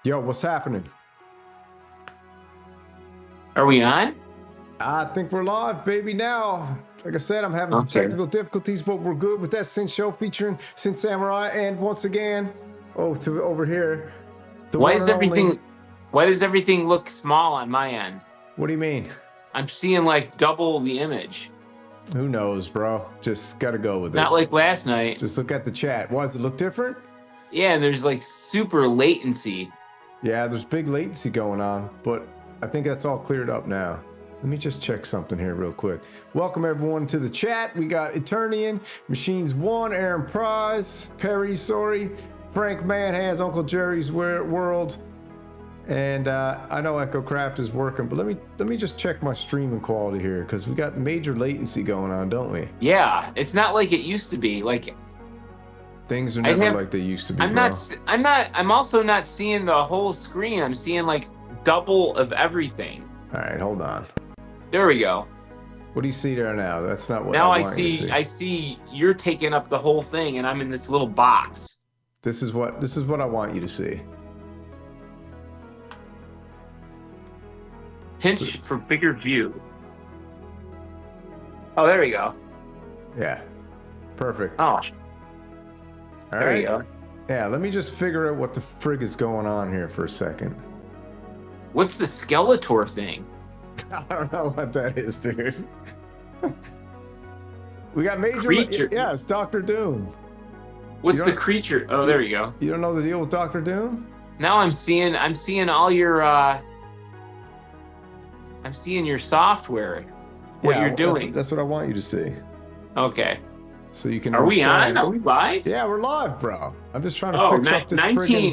Yo, what's happening? Are we on? I think we're live, baby, now. Like I said, I'm having some technical difficulties, but we're good with that Synth show featuring Synth Samurai. And once again, over here. Why does everything look small on my end? What do you mean? I'm seeing like double the image. Who knows, bro? Just gotta go with it. Not like last night. Just look at the chat. Why does it look different? Yeah, there's like super latency. Yeah, there's big latency going on, but I think that's all cleared up now. Let me just check something here real quick. Welcome everyone to the chat. We got Eternian, Machines One, Aaron Prize, Perry, Frank Manhands, Uncle Jerry's World, and I know Echo Craft is working, but let me just check my streaming quality here because we got major latency going on, don't we? Yeah, it's not like it used to be. Like things are never like they used to be. I'm also not seeing the whole screen. I'm seeing like double of everything. All right, hold on. There we go. What do you see there now? That's not what now I want you to see. I see you're taking up the whole thing and I'm in this little box. This is what I want you to see. Pinch for bigger view. Oh, there we go. Yeah. Perfect. Oh. There you go. Yeah, let me just figure out what the frig is going on here for a second. What's the Skeletor thing? I don't know what that is, dude. We got major creature. Yeah, it's Dr. Doom. What's the creature? Oh, there you go. You don't know the deal with Dr. Doom? Now I'm seeing all your I'm seeing your software. What you're doing. That's what I want you to see. Okay. So you can Are we on? Are we live? Yeah, we're live, bro. I'm just trying to fix up this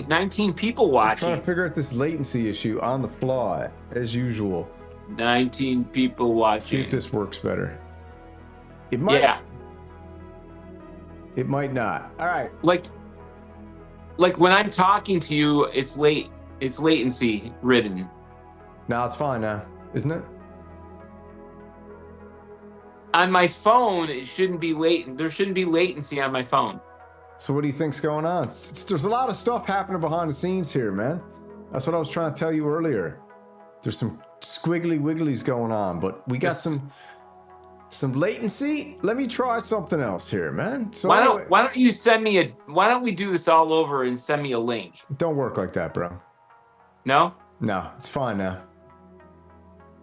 19 people watching. I'm trying to figure out this latency issue on the fly, as usual. 19 people watching. See if this works better. It might. Yeah. It might not. All right. Like when I'm talking to you, it's latency ridden. No, it's fine now, isn't it? On my phone, it shouldn't be latent. There shouldn't be latency on my phone. So what do you think's going on? There's a lot of stuff happening behind the scenes here, man. That's what I was trying to tell you earlier. There's some squiggly wigglies going on, but we got some latency. Let me try something else here, man. So why don't you send me why don't we do this all over and send me a link? Don't work like that, bro. No? No, it's fine now.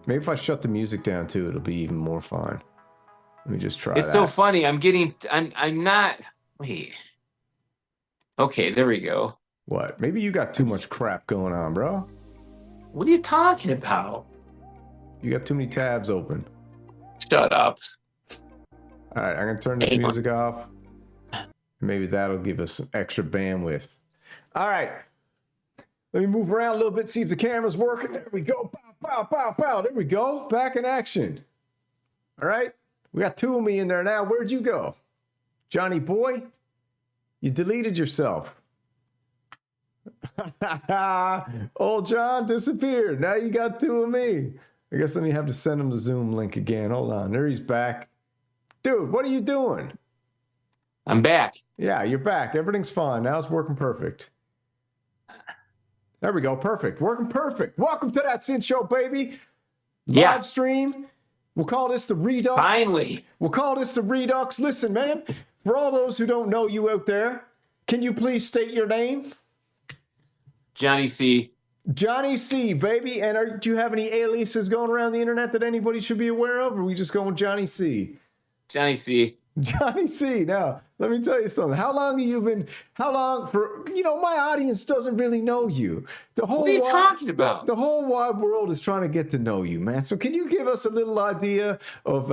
Maybe if I shut the music down too, it'll be even more fine. Let me just try It's so funny. I'm not. Wait. Okay, there we go. What? Maybe you got too much crap going on, bro. What are you talking about? You got too many tabs open. Shut up. All right, I'm going to turn this music off. Maybe that'll give us some extra bandwidth. All right. Let me move around a little bit, see if the camera's working. There we go. Pow, pow, pow, pow. There we go. Back in action. All right. We got two of me in there now. Where'd you go? Johnny boy? You deleted yourself. Old John disappeared. Now you got two of me. I guess let me have to send him the Zoom link again. Hold on. There he's back. Dude, what are you doing? I'm back. Yeah, you're back. Everything's fine. Now it's working perfect. There we go. Perfect. Working perfect. Welcome to that Synth show, baby. Live stream. We'll call this the Redux. Finally. We'll call this the Redux. Listen, man, for all those who don't know you out there, can you please state your name? Johnny C. Johnny C, baby. And do you have any aliases going around the internet that anybody should be aware of? Or are we just going Johnny C? Johnny C. Johnny C. Now, let me tell you something. How long my audience doesn't really know you. What are you talking about? The whole wide world is trying to get to know you, man. So can you give us a little idea of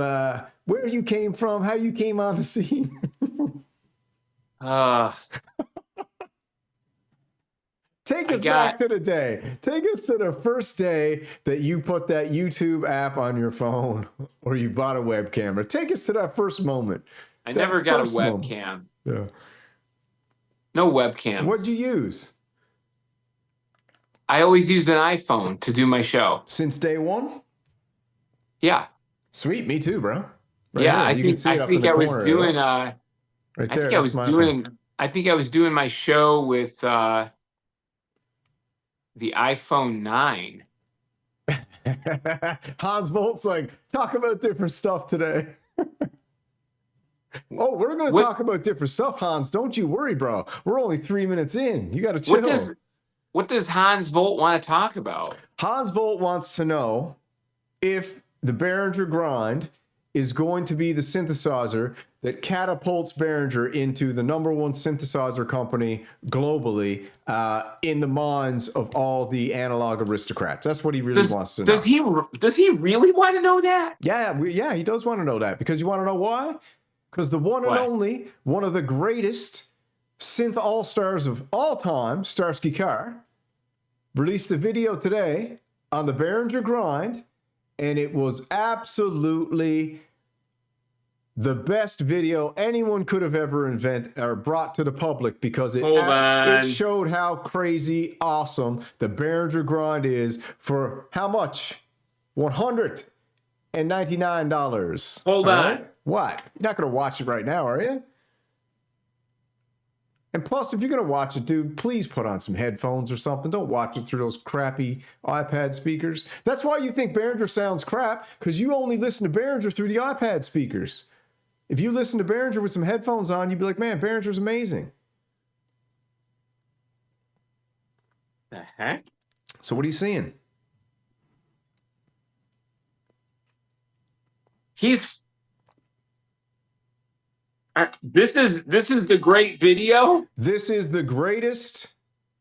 where you came from, how you came on the scene? Take us back to the day. Take us to the first day that you put that YouTube app on your phone or you bought a webcam. Take us to that first moment. I never got a webcam. Yeah. No webcams. What'd you use? I always used an iPhone to do my show. Since day one? Yeah. Sweet, me too, bro. Right yeah, here. I think I was doing right there. I think I was doing my show with The iPhone 9. Hans Volt's like, talk about different stuff today. Oh, we're going to talk about different stuff, Hans. Don't you worry, bro. We're only 3 minutes in. You got to chill. What does Hans Volt want to talk about? Hans Volt wants to know if the Behringer grind is going to be the synthesizer that catapults Behringer into the #1 synthesizer company globally in the minds of all the analog aristocrats. That's what he really wants to know. Does he really want to know that? Yeah, he does want to know that. Because you want to know why? Because the one and only, one of the greatest synth all-stars of all time, Starsky Carr, released a video today on the Behringer grind, and it was absolutely the best video anyone could have ever invented or brought to the public, because it showed how crazy awesome the Behringer grind is for how much? $199. Hold on. What? You're not going to watch it right now, are you? And plus, if you're going to watch it, dude, please put on some headphones or something. Don't watch it through those crappy iPad speakers. That's why you think Behringer sounds crap, because you only listen to Behringer through the iPad speakers. If you listen to Behringer with some headphones on, you'd be like, man, Behringer's amazing. The heck? So what are you seeing? This is the great video. This is the greatest.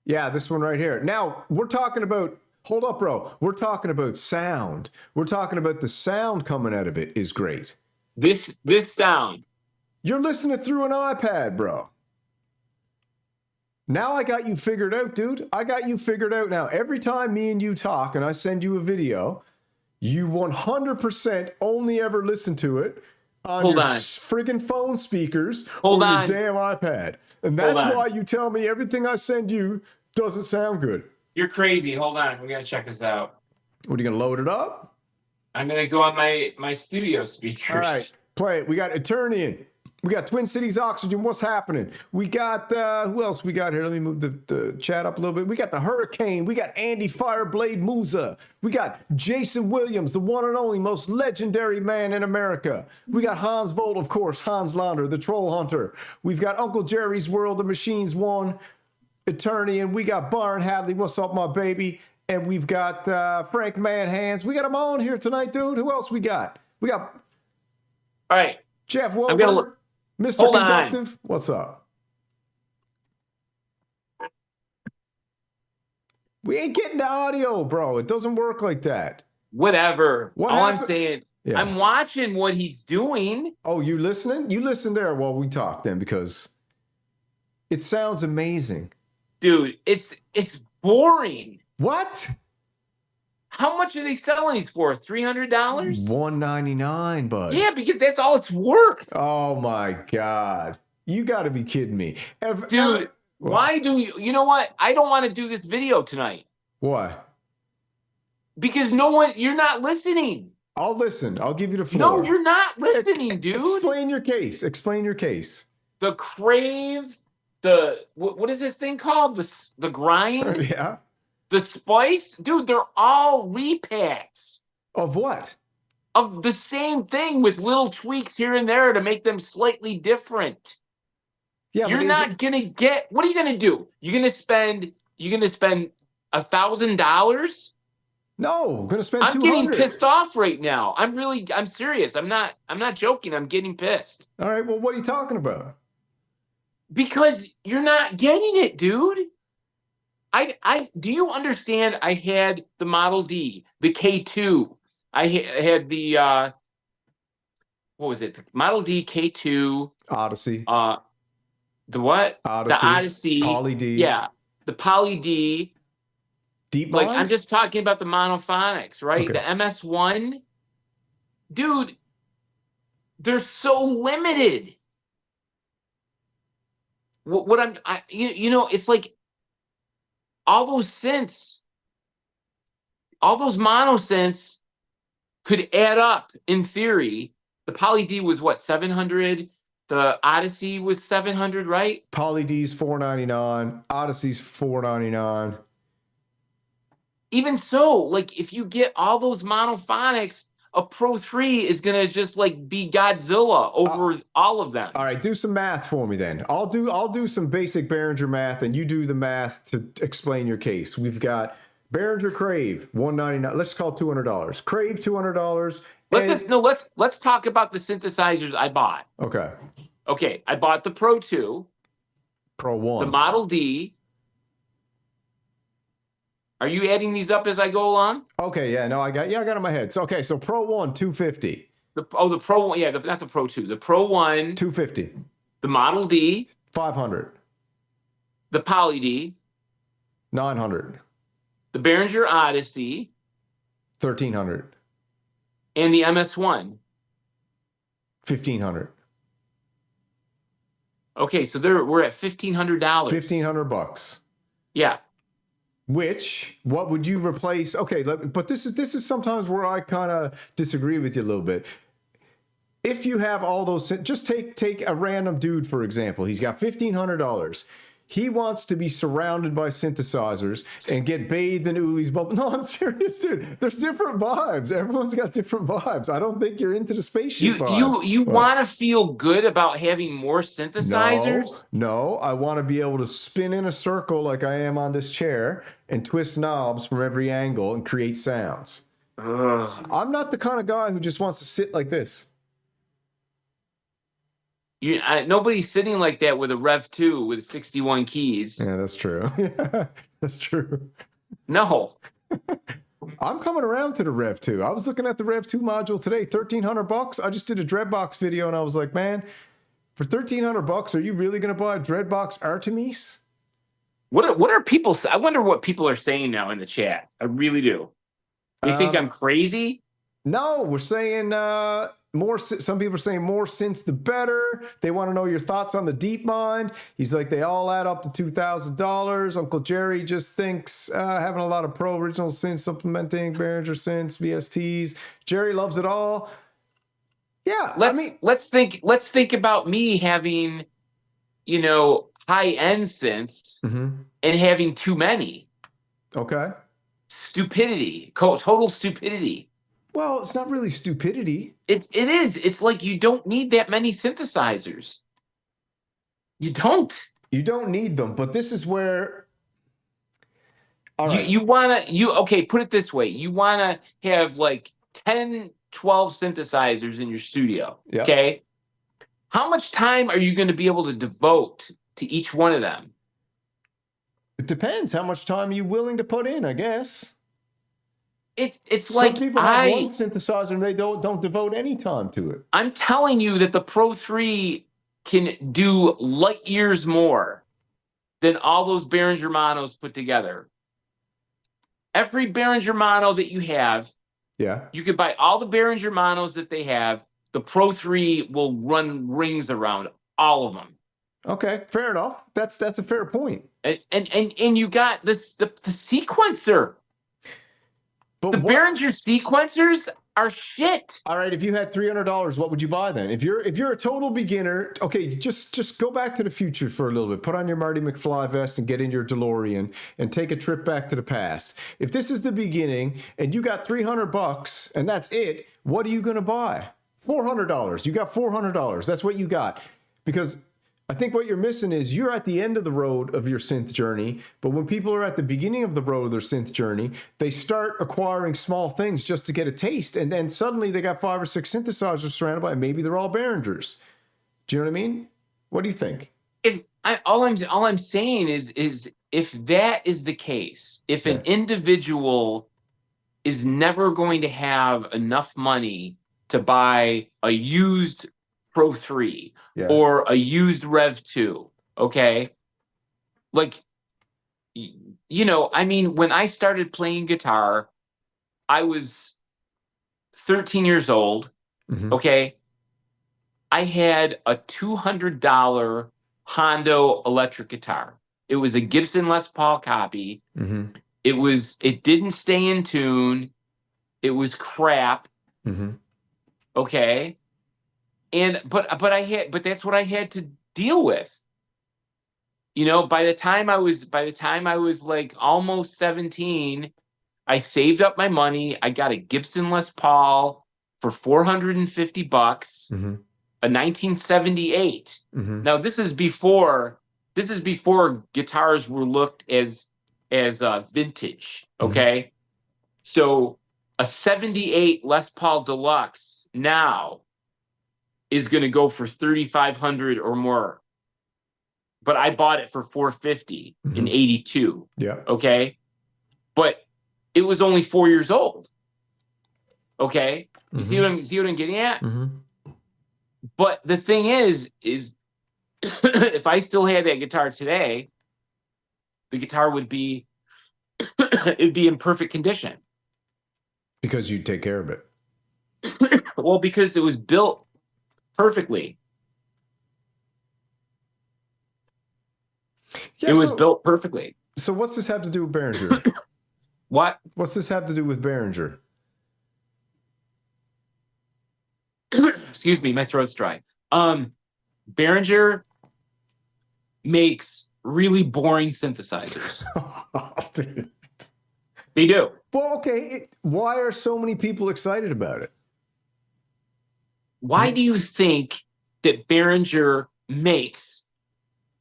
Yeah, this one right here. Now, we're talking about, hold up, bro. We're talking about sound. We're talking about the sound coming out of it is great. This sound. You're listening through an iPad, bro. Now I got you figured out, dude. I got you figured out now. Every time me and you talk and I send you a video, you 100% only ever listen to it on your friggin' phone speakers or your damn iPad. And that's why you tell me everything I send you doesn't sound good. You're crazy. Hold on. We got to check this out. What, are you going to load it up? I'm going to go on my studio speakers. All right. Play it. We got Eternian. We got Twin Cities Oxygen. What's happening? We got, who else we got here? Let me move the chat up a little bit. We got the Hurricane. We got Andy Fireblade Musa. We got Jason Williams, the one and only most legendary man in America. We got Hans Volt, of course, Hans Launder, the Troll Hunter. We've got Uncle Jerry's World of Machines 1, Eternian. We got Byron Hadley. What's up, my baby? And we've got Frank Manhands. We got them on here tonight, dude. Who else we got? We got... All right. Jeff Wilbur, Mr. Conductive. What's up? We ain't getting the audio, bro. It doesn't work like that. Whatever. All I'm saying, I'm watching what he's doing. Oh, you listening? You listen there while we talk then, because it sounds amazing. Dude, it's boring. What? How much are they selling these for? $300? $199, bud. Yeah, because that's all it's worth. Oh my God. You got to be kidding me. Dude, why do you know what? I don't want to do this video tonight. Why? Because you're not listening. I'll listen. I'll give you the floor. No, you're not listening, dude. Explain your case. Explain your case. The Crave, what is this thing called? The Grind? Yeah. The Spice? Dude, they're all repacks. Of what? Of the same thing with little tweaks here and there to make them slightly different. Yeah, you're not gonna get. What are you gonna do? You're gonna spend $1,000? No, I'm gonna spend $200. I'm getting pissed off right now. I'm serious. I'm not joking. I'm getting pissed. All right. Well, what are you talking about? Because you're not getting it, dude. Do you understand? I had the Model D, the K2. I had the what was it? The Model D K2 Odyssey. The what? Odyssey. The Odyssey. Poly D. Yeah, the Poly D. Deep Mind? Like, I'm just talking about the monophonics, right? Okay. The MS1. Dude, they're so limited. It's like all those synths, all those mono synths could add up in theory. The Poly D was what, 700? The Odyssey was 700, right? Poly D's $499. Odyssey's $499. even so, like if you get all those monophonics, a Pro 3 is gonna just like be Godzilla over all of them. All right, do some math for me then. I'll do some basic Behringer math, and you do the math to explain your case. We've got Behringer Crave $199. Let's call it $200. Crave $200. Let's talk about the synthesizers I bought. Okay. Okay, I bought the Pro 2, Pro 1, the Model D. Are you adding these up as I go along? Okay, yeah, no, I got it in my head. So okay, so Pro 1 $250. The Pro 1, yeah, not the Pro 2. The Pro 1 $250. The Model D $500. The Poly D $900. the Behringer Odyssey $1,300. and the MS1. $1,500. Okay, so we're at $1,500. $1,500. Yeah. Which, what would you replace? Okay, but this is sometimes where I kind of disagree with you a little bit. If you have all those, just take a random dude, for example. He's got $1,500. He wants to be surrounded by synthesizers and get bathed in Uli's bubble. No, I'm serious, dude. There's different vibes. Everyone's got different vibes. I don't think you're into the spaceship vibe. You want to feel good about having more synthesizers? No, I want to be able to spin in a circle like I am on this chair and twist knobs from every angle and create sounds. Ugh. I'm not the kind of guy who just wants to sit like this. Nobody's sitting like that with a Rev 2 with 61 keys. Yeah, that's true. Yeah, that's true. No. I'm coming around to the Rev 2. I was looking at the Rev 2 module today, $1,300. I just did a Dreadbox video and I was like, man, for $1,300, are you really going to buy a Dreadbox Artemis? What are people? I wonder what people are saying now in the chat. I really do. They think I'm crazy? No, we're saying more. Some people are saying more synths the better. They want to know your thoughts on the DeepMind. He's like, they all add up to $2,000. Uncle Jerry just thinks having a lot of pro original synths, supplementing Behringer synths, VSTs. Jerry loves it all. Yeah, let's think about me having, high-end synths and having too many. Okay. Stupidity, total stupidity. Well, it's not really stupidity. It is. It's like you don't need that many synthesizers. You don't. You don't need them, but this is where. All right. Okay, put it this way. You wanna have like 10, 12 synthesizers in your studio. Yep. Okay. How much time are you going to be able to devote to each one of them? It depends how much time you're willing to put in, I guess. It's Some like people have one synthesizer and they don't devote any time to it. I'm telling you that the Pro 3 can do light years more than all those Behringer monos put together. Every Behringer mono that you have, you could buy all the Behringer monos that they have. The Pro 3 will run rings around all of them. Okay, fair enough. That's a fair point. And you got the sequencer. But the Behringer sequencers are shit. All right, if you had $300, what would you buy then? If you're a total beginner, okay, just go back to the future for a little bit. Put on your Marty McFly vest and get in your DeLorean and take a trip back to the past. If this is the beginning and you got $300 and that's it, what are you going to buy? $400. You got $400. That's what you got. Because I think what you're missing is you're at the end of the road of your synth journey, but when people are at the beginning of the road of their synth journey, they start acquiring small things just to get a taste, and then suddenly they got 5 or 6 synthesizers surrounded by, maybe they're all Behringers. Do you know what I mean? What do you think? All I'm saying is if that is the case, if an individual is never going to have enough money to buy a used Pro 3 or a used Rev 2, okay? Like, I mean, when I started playing guitar, I was 13 years old, okay? I had a $200 Hondo electric guitar. It was a Gibson Les Paul copy. It didn't stay in tune. It was crap. Okay? But that's what I had to deal with. By the time I was like almost 17, I saved up my money. I got a Gibson Les Paul for $450, a 1978. Now this is before guitars were looked as vintage. Okay, so a 78 Les Paul Deluxe now is going to go for $3,500 or more. But I bought it for $450 in '82. Yeah. Okay. But it was only 4 years old. Okay. You see what I'm getting at? But the thing is if I still had that guitar today, the guitar would be it'd be in perfect condition. Because you take care of it. Well, because it was built perfectly. Yeah, it was built perfectly. So what's this have to do with Behringer? What? What's this have to do with Behringer? Excuse me, my throat's dry. Behringer makes really boring synthesizers. Dude. They do. Well, okay. Why are so many people excited about it? Why do you think that Behringer makes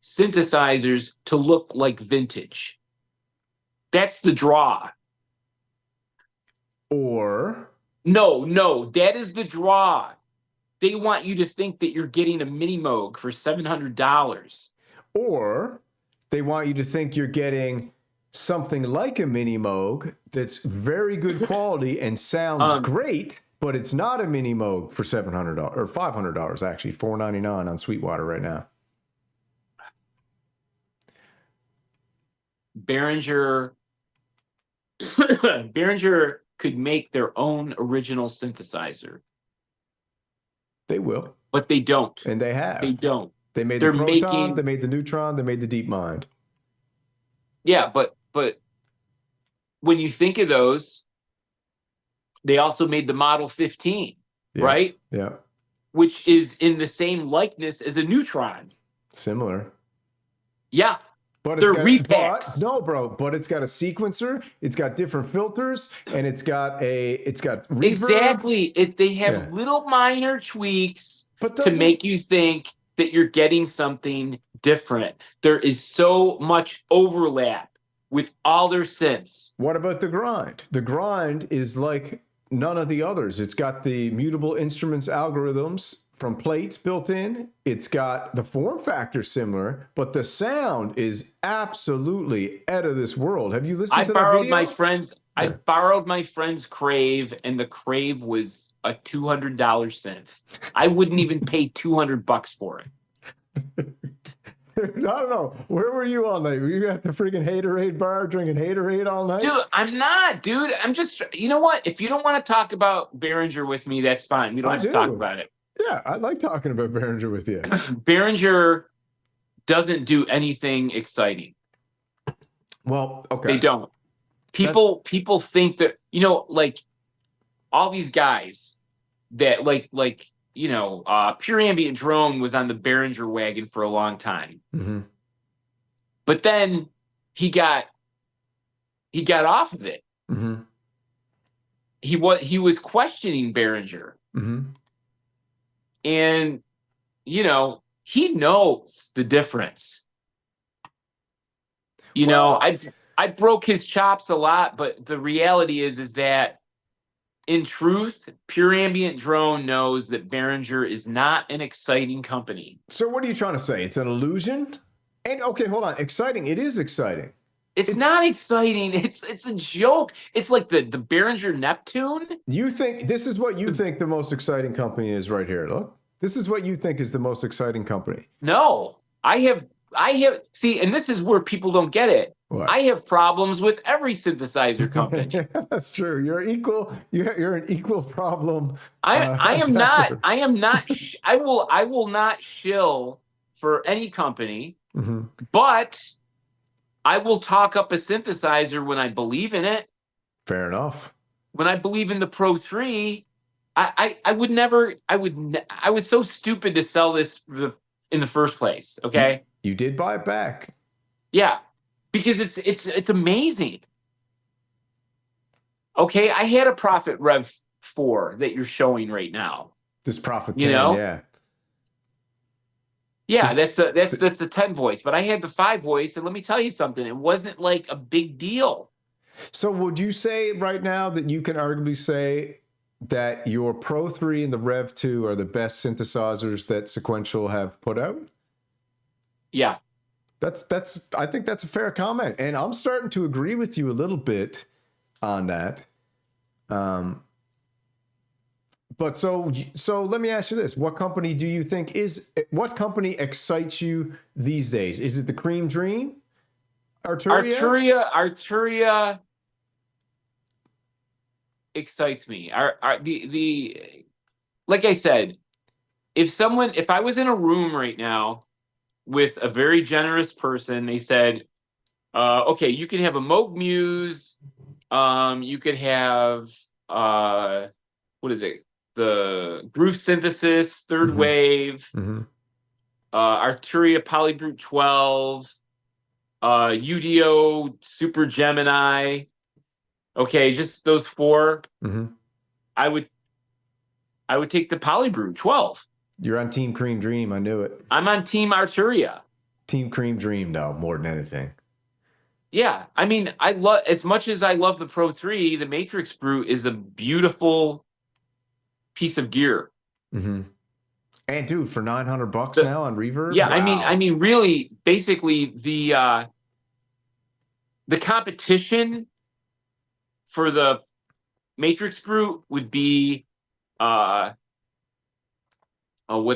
synthesizers to look like vintage? That's the draw. Or no, that is the draw. They want you to think that you're getting a mini Moog for $700. Or they want you to think you're getting something like a mini Moog that's very good quality and sounds great, but it's not a mini Moog for $700 or $500 actually, $499 on Sweetwater right now. Behringer could make their own original synthesizer. They will. But they don't. And they have. They don't. They made the Proton, they made the Neutron, they made the DeepMind. Yeah, but when you think of those, they also made the Model 15, right? Yeah. Which is in the same likeness as a Neutron. Similar. Yeah. But they're repacks. No, bro. But it's got a sequencer. It's got different filters, and it's got reverb. Exactly. They have little minor tweaks to make you think that you're getting something different. There is so much overlap with all their synths. What about the grind? The grind is like none of the others. It's got the mutable instruments algorithms from plates built in. It's got the form factor similar, but the sound is absolutely out of this world. Have you listened to that video? I borrowed my friend's Crave, and the Crave was a $200 synth. I wouldn't even pay $200 for it. I don't know. Where were you all night? Were you at the freaking Haterade bar drinking Haterade all night? Dude, I'm not, dude. I'm just, you know what? If you don't want to talk about Behringer with me, that's fine. We don't have to talk about it. Yeah, I like talking about Behringer with you. Behringer doesn't do anything exciting. Well, okay. They don't. People think that, you know, like all these guys that like Pure Ambient Drone was on the Behringer wagon for a long time. But then he got off of it. He was questioning Behringer. And, you know, he knows the difference. You know, I broke his chops a lot, but the reality is that in truth, Pure Ambient Drone knows that Behringer is not an exciting company. So what are you trying to say? It's an illusion? And okay, hold on. Exciting. It is exciting. It's not exciting. It's a joke. It's like the Behringer Neptune. You think this is what you think the most exciting company is right here. Look, this is what you think is the most exciting company. No, I have see, and this is where people don't get it. What? I have problems with every synthesizer company. Yeah, that's true. You're equal. You're an equal problem. I am not. I will not shill for any company, but I will talk up a synthesizer when I believe in it. Fair enough. When I believe in the Pro 3, I would never. I was so stupid to sell this in the first place. Okay. You did buy it back. Yeah. Because it's amazing. Okay, I had a Prophet Rev 4 that you're showing right now. This Prophet 10, You know? yeah. Yeah, that's the 10 voice, but I had the 5 voice, and let me tell you something, it wasn't like a big deal. So would you say right now that you can arguably say that your Pro 3 and the Rev 2 are the best synthesizers that Sequential have put out? Yeah. I think that's a fair comment, and I'm starting to agree with you a little bit on that. But so let me ask you this: what company excites you these days? Is it the Cream Dream? Arturia excites me. Like I said, if I was in a room right now with a very generous person, they said, okay, you can have a Moog Muse, you could have what is it? The Groove Synthesis, Third Wave, Arturia Polybrute 12, UDO Super Gemini. Okay, just those 4. I would take the Polybrute 12. You're on Team Cream Dream. I knew it. I'm on Team Arturia. Team Cream Dream, though, more than anything. Yeah, I mean, I love, as much as I love the Pro 3, the Matrix Brute is a beautiful piece of gear. And dude, for $900 now on Reverb. Yeah, wow. I mean, really, basically the competition for the Matrix Brute would be what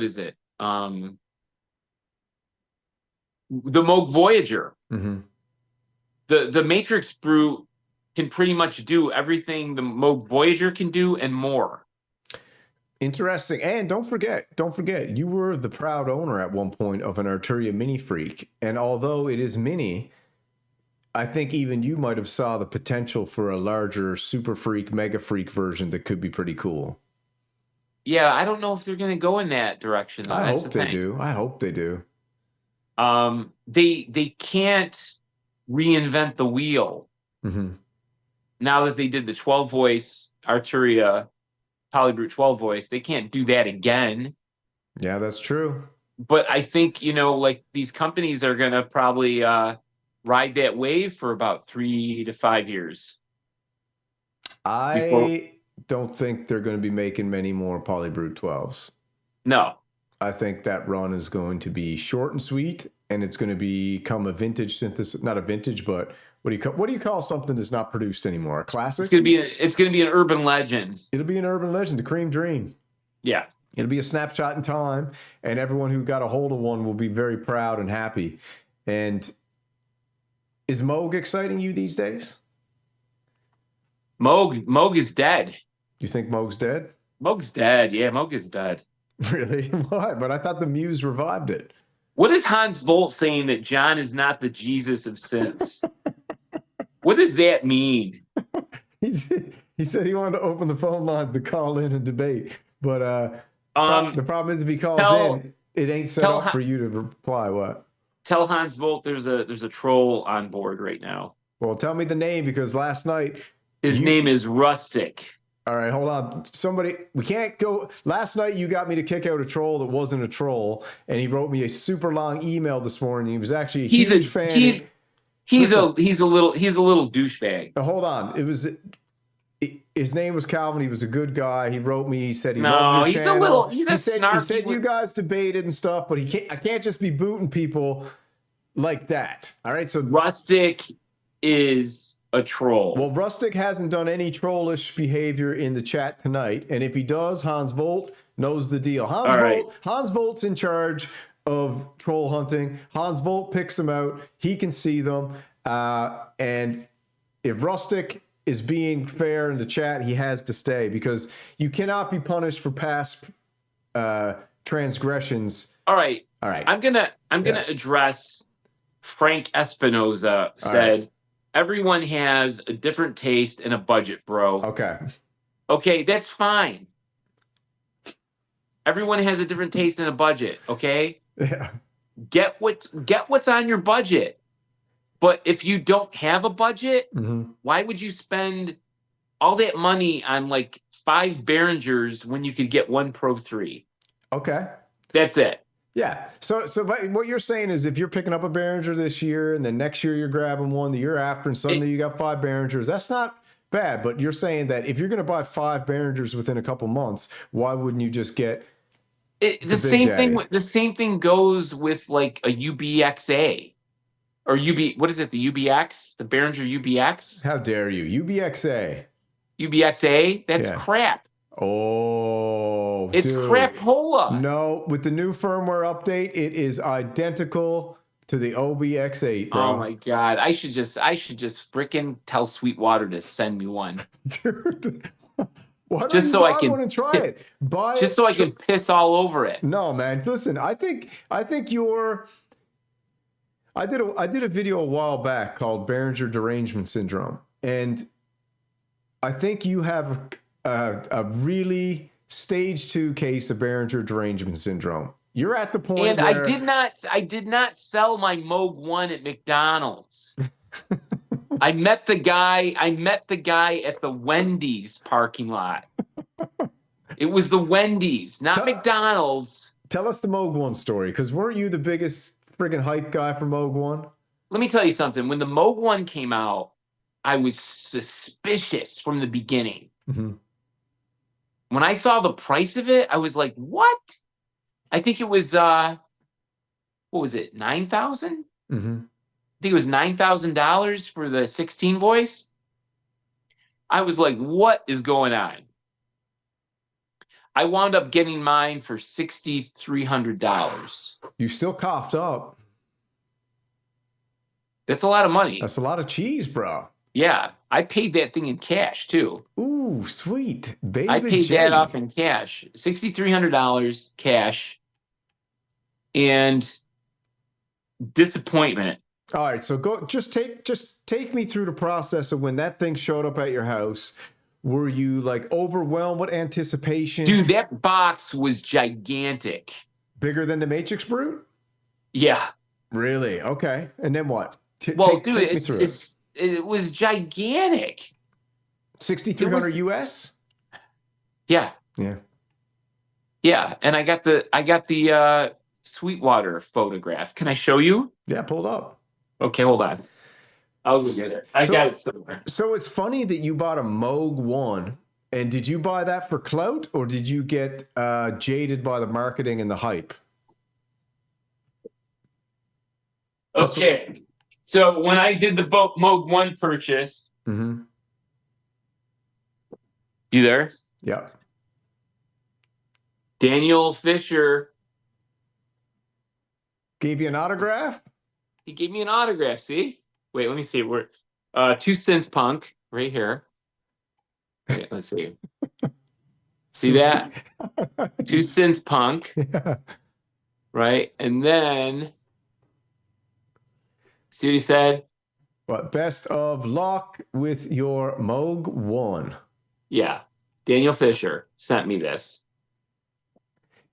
is it? The Moog Voyager. The Matrix Brute can pretty much do everything the Moog Voyager can do and more. Interesting. And don't forget, you were the proud owner at one point of an Arturia Mini Freak. And although it is mini, I think even you might have saw the potential for a larger Super Freak, Mega Freak version that could be pretty cool. Yeah, I don't know if they're going to go in that direction, though. I hope they do. I hope they do. They can't reinvent the wheel. Now that they did the 12 voice Arturia Polybrute 12 voice, they can't do that again. Yeah, that's true. But I think, like these companies are going to probably ride that wave for about 3 to 5 years. I don't think they're going to be making many more Polybrute 12s. No. I think that run is going to be short and sweet, and it's going to become a vintage synthesis. Not a vintage, but what do you call something that's not produced anymore? A classic? It's gonna be an urban legend. It'll be an urban legend, the Cream Dream. Yeah. It'll be a snapshot in time, and everyone who got a hold of one will be very proud and happy. And is Moog exciting you these days? Moog is dead. You think Moog's dead? Moog's dead. Yeah, Moog is dead. Really? Why? But I thought the Muse revived it. What is Hans Volt saying that John is not the Jesus of synths? What does that mean? He said he wanted to open the phone lines to call in and debate, but the problem is if he calls in, it ain't set up for you to reply. What? Tell Hans Volt there's a troll on board right now. Well, tell me the name, because last night his name is Rustic. All right, hold on. We can't go. Last night you got me to kick out a troll that wasn't a troll, and he wrote me a super long email this morning. He was actually a huge fan. He's a little douchebag. Hold on. His name was Calvin. He was a good guy. He wrote me. He said he loved your channel. He said you guys debated and stuff, but I can't just be booting people like that. All right, so Rustic is a troll. Well, Rustic hasn't done any trollish behavior in the chat tonight, and if he does, Hans Volt knows the deal. Hans Volt's in charge of troll hunting. Hans Volt picks them out. He can see them, and if Rustic is being fair in the chat, he has to stay, because you cannot be punished for past transgressions. All right. I'm gonna address Frank Espinoza said. Everyone has a different taste and a budget, bro. Okay, that's fine. Everyone has a different taste and a budget, okay? Yeah. Get what's on your budget. But if you don't have a budget, why would you spend all that money on like 5 Behringers when you could get 1 Pro 3. Okay. That's it. Yeah. So what you're saying is if you're picking up a Behringer this year and then next year you're grabbing one the year after and suddenly you got 5 Behringers, that's not bad. But you're saying that if you're going to buy 5 Behringers within a couple months, why wouldn't you just get the same thing? The same thing goes with like a UBXA or What is it? The UBX, the Behringer UBX. How dare you? UBXA. UBXA. That's crap. Oh, it's crapola. No, with the new firmware update, it is identical to the OBX8, bro. Oh my god, I should just freaking tell Sweetwater to send me one, dude. Why don't just you so buy I can one and try it? Buy just so I can piss all over it. No, man. Listen, I think you're. I did a video a while back called Behringer Derangement Syndrome, and I think you have a really stage 2 case of Behringer Derangement Syndrome. You're at the point and where... I did not sell my Moog One at McDonald's. I met the guy at the Wendy's parking lot. It was the Wendy's, not McDonald's. Tell us the Moog One story, because weren't you the biggest friggin' hype guy for Moog One? Let me tell you something. When the Moog One came out, I was suspicious from the beginning. Mm-hmm. When I saw the price of it, I was like, what? I think it was, what was it, 9,000? Mm-hmm. I think it was $9,000 for the 16 voice. I was like, what is going on? I wound up getting mine for $6,300. You still coughed up. That's a lot of money. That's a lot of cheese, bro. Yeah, I paid that thing in cash too. Ooh, sweet. Baby I paid J. that off in cash. $6,300 cash. And disappointment. All right, so just take me through the process of when that thing showed up at your house. Were you like overwhelmed with anticipation? Dude, that box was gigantic. Bigger than the Matrix Brute? Yeah. Really? Okay. And then what? Dude, it was gigantic. 6,300 US? Yeah. Yeah. Yeah, and I got the Sweetwater photograph. Can I show you? Yeah, pull it up. Okay, hold on. I'll go get it. I got it somewhere. So it's funny that you bought a Moog One, and did you buy that for clout, or did you get jaded by the marketing and the hype? Okay, so when I did the Moog One purchase, mm-hmm. You there? Yeah. Daniel Fisher gave you an autograph? He gave me an autograph, see? Wait, let me see. We're to SynthPunk right here. Wait, let's see. See that? To SynthPunk. Yeah. Right? And then see what he said? What, best of luck with your Moog One. Yeah. Daniel Fisher sent me this.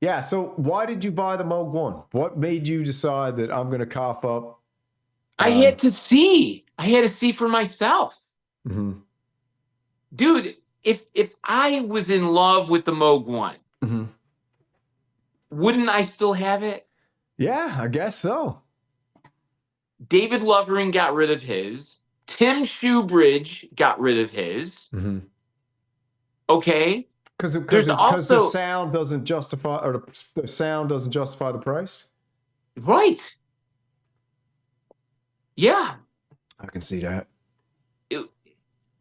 Yeah, so why did you buy the Moog One? What made you decide that I'm going to cough up? I had to see. I had to see for myself. Mm-hmm. Dude, if I was in love with the Moog One, mm-hmm. wouldn't I still have it? Yeah, I guess so. David Lovering got rid of his. Tim Shoebridge got rid of his. Mm-hmm. Okay. Because the sound doesn't justify, or the sound doesn't justify the price. Right. Yeah. I can see that.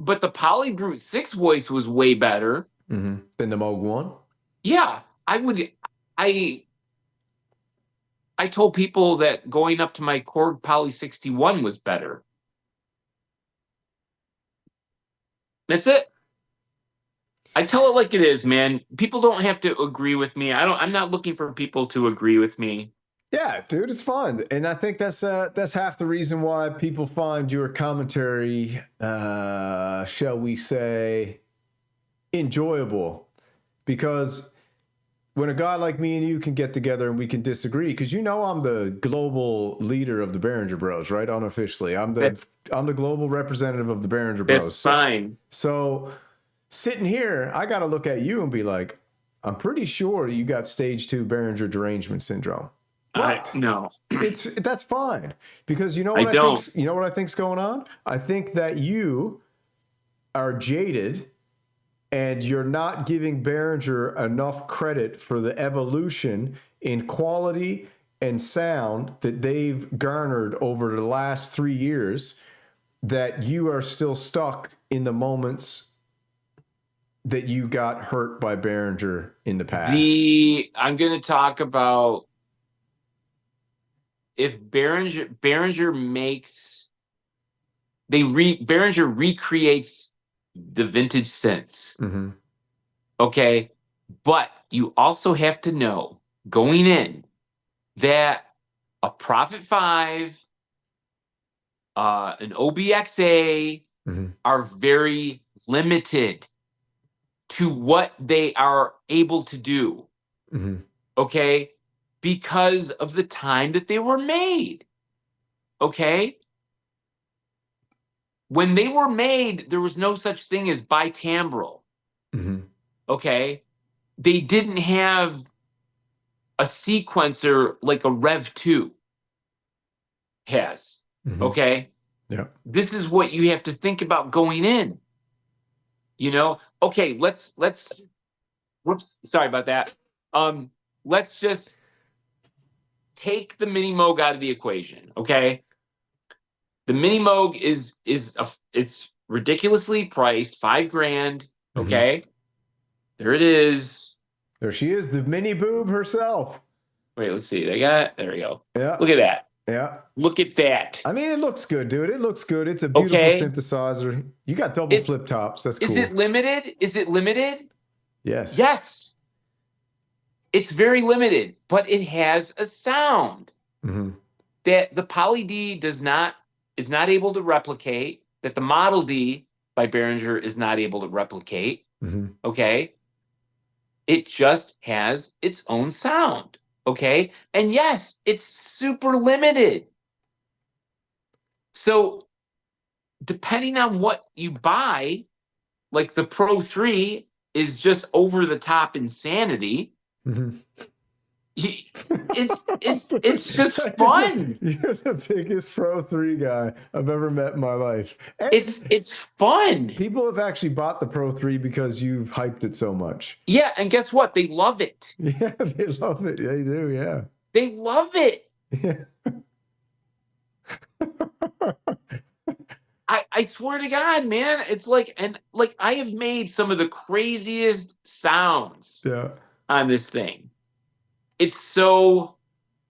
But the Polybrute 6 voice was way better. Mm-hmm. Than the Moog One? Yeah. I told people that going up to my Korg Poly 61 was better. That's it. I tell it like it is, man. People don't have to agree with me. I'm not looking for people to agree with me. Yeah, dude, it's fun. And I think that's half the reason why people find your commentary, shall we say, enjoyable. Because when a guy like me and you can get together and we can disagree, because you know I'm the global leader of the Behringer Bros, right? Unofficially. I'm the global representative of the Behringer Bros. That's fine. So sitting here, I got to look at you and be like, I'm pretty sure you got stage 2 Behringer derangement syndrome. But no, that's fine, because you know I what don't. you know what I think's going on? I think that you are jaded and you're not giving Behringer enough credit for the evolution in quality and sound that they've garnered over the last 3 years, that you are still stuck in the moments that you got hurt by Behringer in the past. I'm going to talk about if Behringer makes, Behringer recreates the vintage synths. Mm-hmm. Okay. But you also have to know going in that a Prophet 5, an OBXA Mm-hmm. are very limited to what they are able to do. Mm-hmm. Okay. Because of the time that they were made. Okay. When they were made, there was no such thing as bitimbral. Mm-hmm. Okay. They didn't have a sequencer like a Rev 2 has. Mm-hmm. Okay. Yeah. This is what you have to think about going in. You know, okay, let's whoops, sorry about that. Let's just take the Mini Moog out of the equation, okay? The Mini Moog it's ridiculously priced, $5,000, okay? Mm-hmm. There it is. There she is, the mini boob herself. Wait, let's see. There we go. Yeah. Look at that. Yeah. Look at that. I mean, it looks good, dude. It looks good. It's a beautiful synthesizer. You got double flip tops. That's cool. Is it limited? Is it limited? Yes. Yes. It's very limited, but it has a sound that the Poly D is not able to replicate, that the Model D by Behringer is not able to replicate. Okay. It just has its own sound. Okay. And yes, it's super limited. So depending on what you buy, like the Pro 3 is just over the top insanity. It's just fun. You're the biggest Pro 3 guy I've ever met in my life. And it's fun. People have actually bought the Pro 3 because you've hyped it so much. Yeah, and guess what? They love it. Yeah, they love it. They do, yeah. They love it. Yeah. I swear to God, man, it's like, and like I have made some of the craziest sounds on this thing. It's so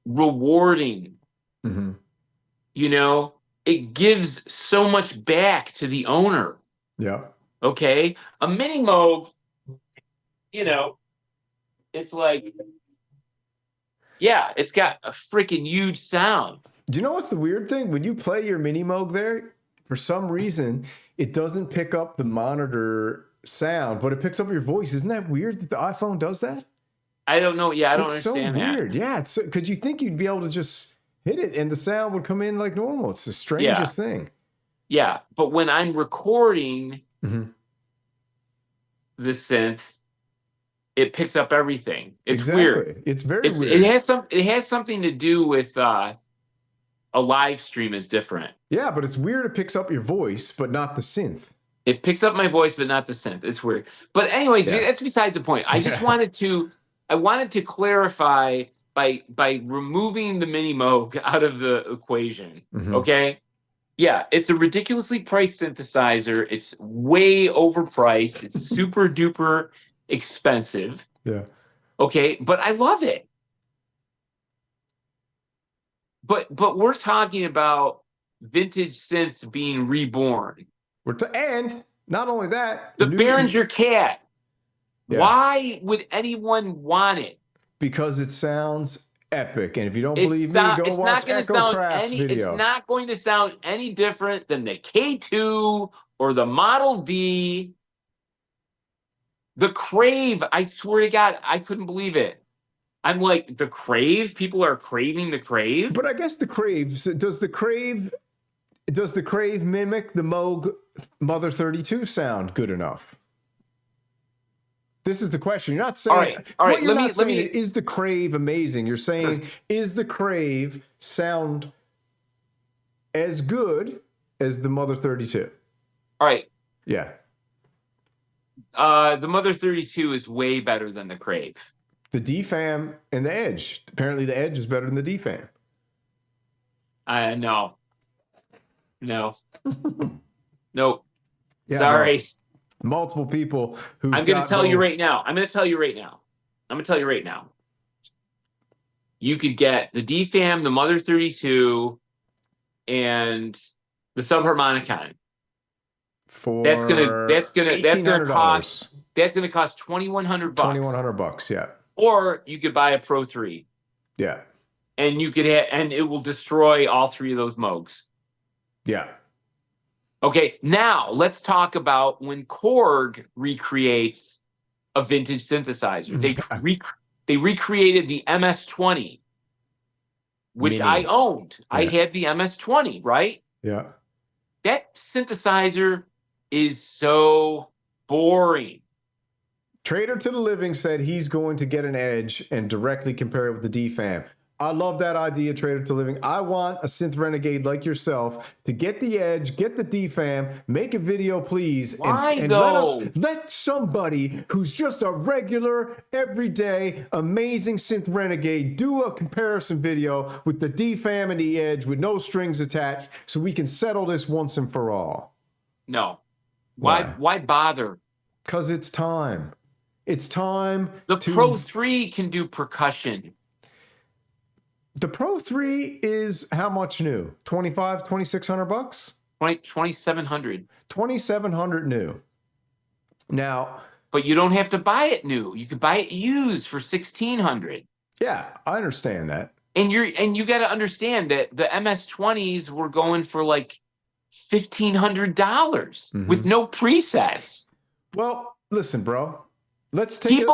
rewarding. You know, it gives so much back to the owner. Yeah. Okay. A Mini Moog, you know, it's like, yeah, it's got a freaking huge sound. Do you know what's the weird thing? When you play your Mini Moog there, for some reason, it doesn't pick up the monitor sound, but it picks up your voice. Isn't that weird that the iPhone does that? I don't know. Yeah, I don't understand that. It's so weird. Yeah, it's because you think you'd be able to just hit it and the sound would come in like normal. It's the strangest thing. Yeah, but when I'm recording the synth, it picks up everything. It's weird. It's very weird. It has something to do with a live stream is different. Yeah, but it's weird. It picks up your voice, but not the synth. It picks up my voice, but not the synth. It's weird. But anyways, that's besides the point. I just wanted to clarify by removing the Mini Moog out of the equation. Okay. Yeah, it's a ridiculously priced synthesizer. It's way overpriced. It's super duper expensive. Yeah. Okay, but I love it. But we're talking about vintage synths being reborn. And not only that, the Behringer Cat. Yeah. Why would anyone want it? Because it sounds epic. And if you don't believe me, go watch Echo Craft's video. It's not going to sound any different than the K2 or the Model D. The Crave, I swear to God, I couldn't believe it. I'm like, the Crave? People are craving the Crave? But I guess the Crave, does the Crave mimic the Moog Mother 32 sound good enough? This is the question. You're not saying. All right. What you're not saying is the Crave amazing. You're saying is the Crave sound as good as the Mother 32? All right. Yeah. The Mother 32 is way better than the Crave. The DFAM and the Edge. Apparently, the Edge is better than the DFAM. No. Nope. Yeah, sorry. Bro. Multiple people who. I'm going to tell you right now. You could get the DFAM, the Mother 32, and the Subharmonicon. That's gonna cost $2,100. $2,100, yeah. Or you could buy a Pro 3. Yeah. And you could and it will destroy all three of those Moogs. Yeah. Okay, now let's talk about when Korg recreates a vintage synthesizer. They recreated the MS-20, which Mini. I owned. Yeah. I had the MS-20, right? Yeah. That synthesizer is so boring. Trader to the Living said he's going to get an Edge and directly compare it with the DFAM. I love that idea, Trader to Living. I want a synth renegade like yourself to get the Edge, get the DFAM, make a video, please. Why though? Let somebody who's just a regular, everyday, amazing synth renegade do a comparison video with the DFAM and the Edge with no strings attached so we can settle this once and for all. No. Why bother? Because it's time. It's time. The Pro 3 can do percussion. The Pro 3 is how much new? $2,500, $2,600? $2,700. $2,700 new. Now, but you don't have to buy it new. You could buy it used for $1,600. Yeah, I understand that. And you got to understand that the MS-20s were going for like $1,500 with no presets. Well, listen, bro. Let's take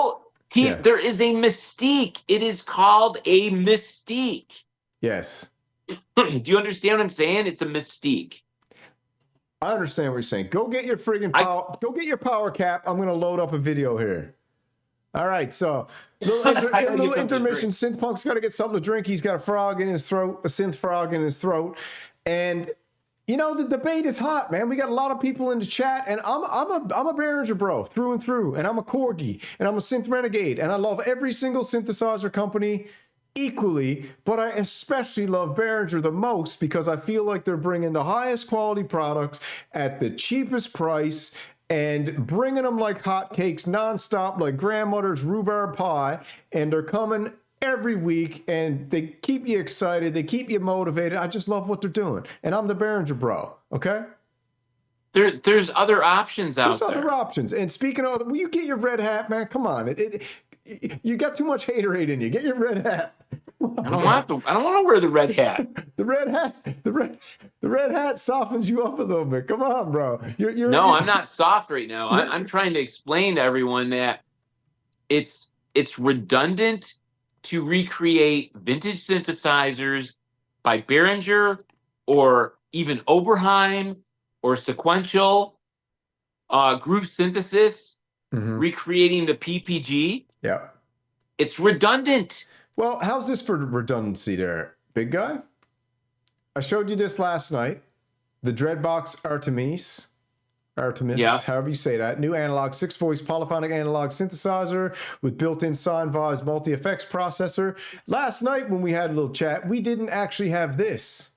There is a mystique. It is called a mystique. Yes. Do you understand what I'm saying? It's a mystique. I understand what you're saying. Go get your friggin' power. Go get your power cap. I'm gonna load up a video here. All right, so little intermission. SynthPunk's got to get something to drink. He's got a frog in his throat, a synth frog in his throat, and you know the debate is hot, man. We got a lot of people in the chat, and I'm a Behringer bro through and through, and I'm a Corgi, and I'm a synth renegade, and I love every single synthesizer company equally, but I especially love Behringer the most because I feel like they're bringing the highest quality products at the cheapest price and bringing them like hotcakes nonstop, like grandmother's rhubarb pie, and they're coming every week, and they keep you excited, they keep you motivated. I just love what they're doing, and I'm the Behringer bro. Okay. There's other options out there. There's other options. And speaking of, will you get your red hat, man? Come on, you got too much haterade in you. Get your red hat. I don't want to wear the red hat. The red hat softens you up a little bit. Come on, bro. I'm not soft right now. I'm trying to explain to everyone that it's redundant to recreate vintage synthesizers by Behringer or even Oberheim or Sequential, Groove Synthesis, recreating the PPG. Yeah. It's redundant. Well, how's this for redundancy there, big guy? I showed you this last night. The Dreadbox Artemis, yeah, however you say that. New analog 6-voice polyphonic analog synthesizer with built-in SYNTHS multi-effects processor. Last night when we had a little chat, we didn't actually have this,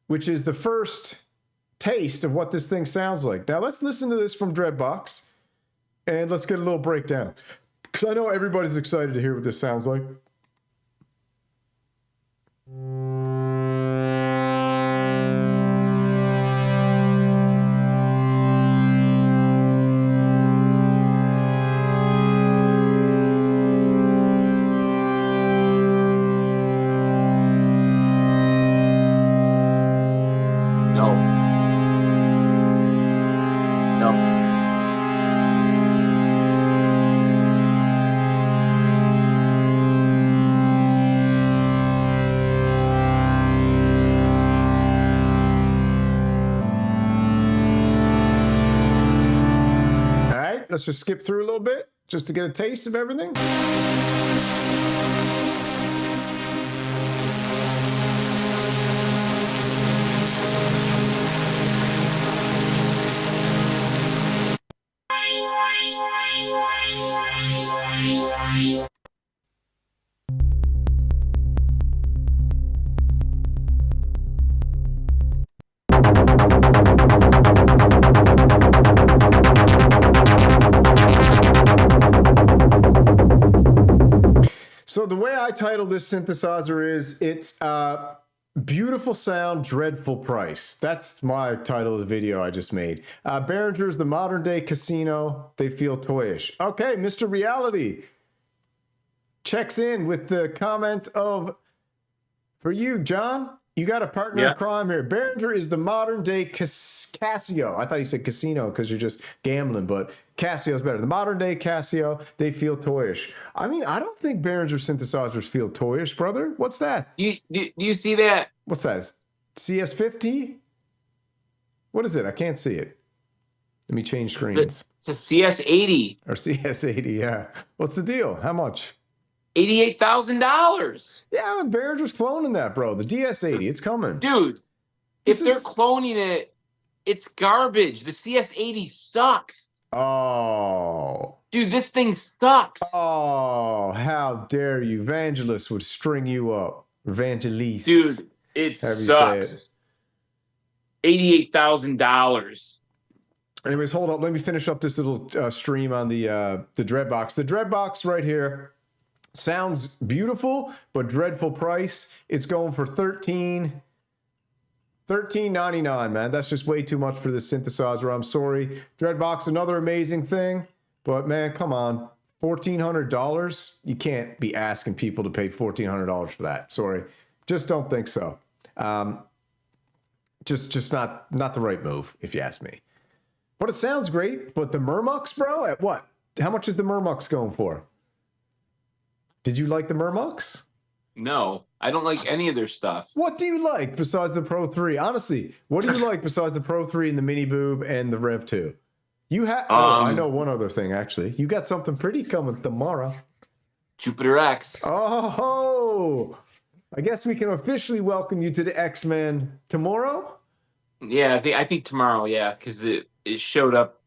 which is the first taste of what this thing sounds like. Now let's listen to this from Dreadbox and let's get a little breakdown, because I know everybody's excited to hear what this sounds like. Let's just skip through a little bit. just to get a taste of everything? So the way I title this synthesizer is, it's beautiful sound, dreadful price. That's my title of the video I just made. Behringer's the modern day casino. They feel toyish. Okay, Mr. Reality checks in with the comment of, for you, John, you got a partner in crime here. Behringer is the modern day Casio. I thought he said casino because you're just gambling, but Casio's better. The modern day Casio, they feel toyish. I mean, I don't think Behringer synthesizers feel toyish, brother. What's that? Do you see that? What's that? CS50? What is it? I can't see it. Let me change screens. It's a CS80. Or CS80, yeah. What's the deal? How much? $88,000. Yeah, Behringer's cloning that, bro. The DS80, it's coming. Dude, if they're cloning it, it's garbage. The CS80 sucks. Oh. Dude, this thing sucks. Oh, how dare you. Evangelist would string you up. Evangelist. Dude, it sucks. $88,000. Anyways, hold up. Let me finish up this little stream on the Dreadbox. The Dreadbox right here sounds beautiful, but dreadful price. It's going for $13.99, man. That's just way too much for this synthesizer. I'm sorry. Dreadbox, another amazing thing, but man, come on. $1,400? You can't be asking people to pay $1,400 for that. Sorry. Just don't think so. Just not the right move, if you ask me. But it sounds great. But the Murmux, bro, at what? How much is the Murmux going for? Did you like the Murmux? No, I don't like any of their stuff. What do you like besides the Pro 3? Honestly, what do you like besides the Pro 3 and the Mini Boob and the Rev 2? You have. I know one other thing, actually. You got something pretty coming tomorrow. Jupiter X. Oh, I guess we can officially welcome you to the X-Men tomorrow? Yeah, I think tomorrow, yeah, because it showed up.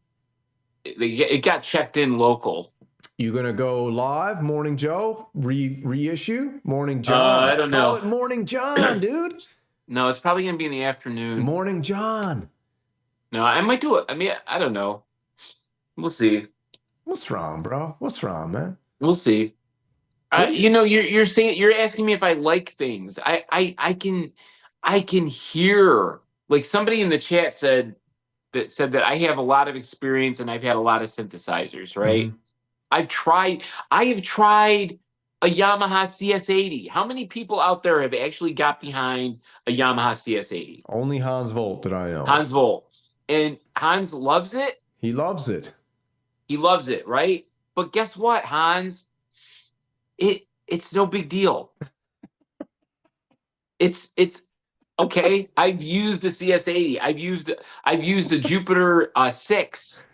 It got checked in local. You gonna go live, Morning Joe? Reissue? Morning John? I don't know. Call it Morning John, dude. No, it's probably gonna be in the afternoon. Morning John. No, I might do it. I mean, I don't know. We'll see. What's wrong, bro? What's wrong, man? We'll see. You know, you're saying, you're asking me if I like things. I can hear, like, somebody in the chat said that I have a lot of experience and I've had a lot of synthesizers, right? Mm-hmm. I have tried a Yamaha CS80. How many people out there have actually got behind a Yamaha CS80? Only Hans Volt that I know. Hans Volt. And Hans loves it. He loves it. He loves it, right? But guess what, Hans? It's no big deal. It's okay. I've used a CS80. I've used a Jupiter 6.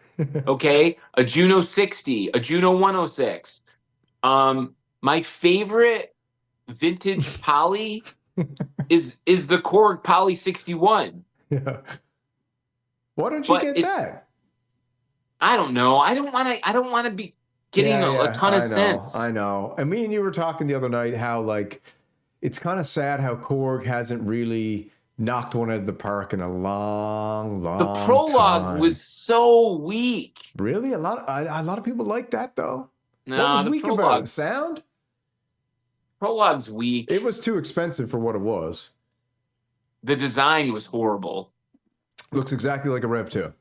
Okay, a Juno 60, a Juno 106. My favorite vintage Poly is the Korg Poly 61. Yeah. Why don't you get that? I don't know. I don't want to be getting a ton of sense. I know. And me and you were talking the other night how, like, it's kind of sad how Korg hasn't really knocked one out of the park in a long time. The prologue was so weak. Really? A lot of people like that, though. No, what was weak about it? The sound? Prologue's weak. It was too expensive for what it was. The design was horrible. Looks exactly like a Rev 2.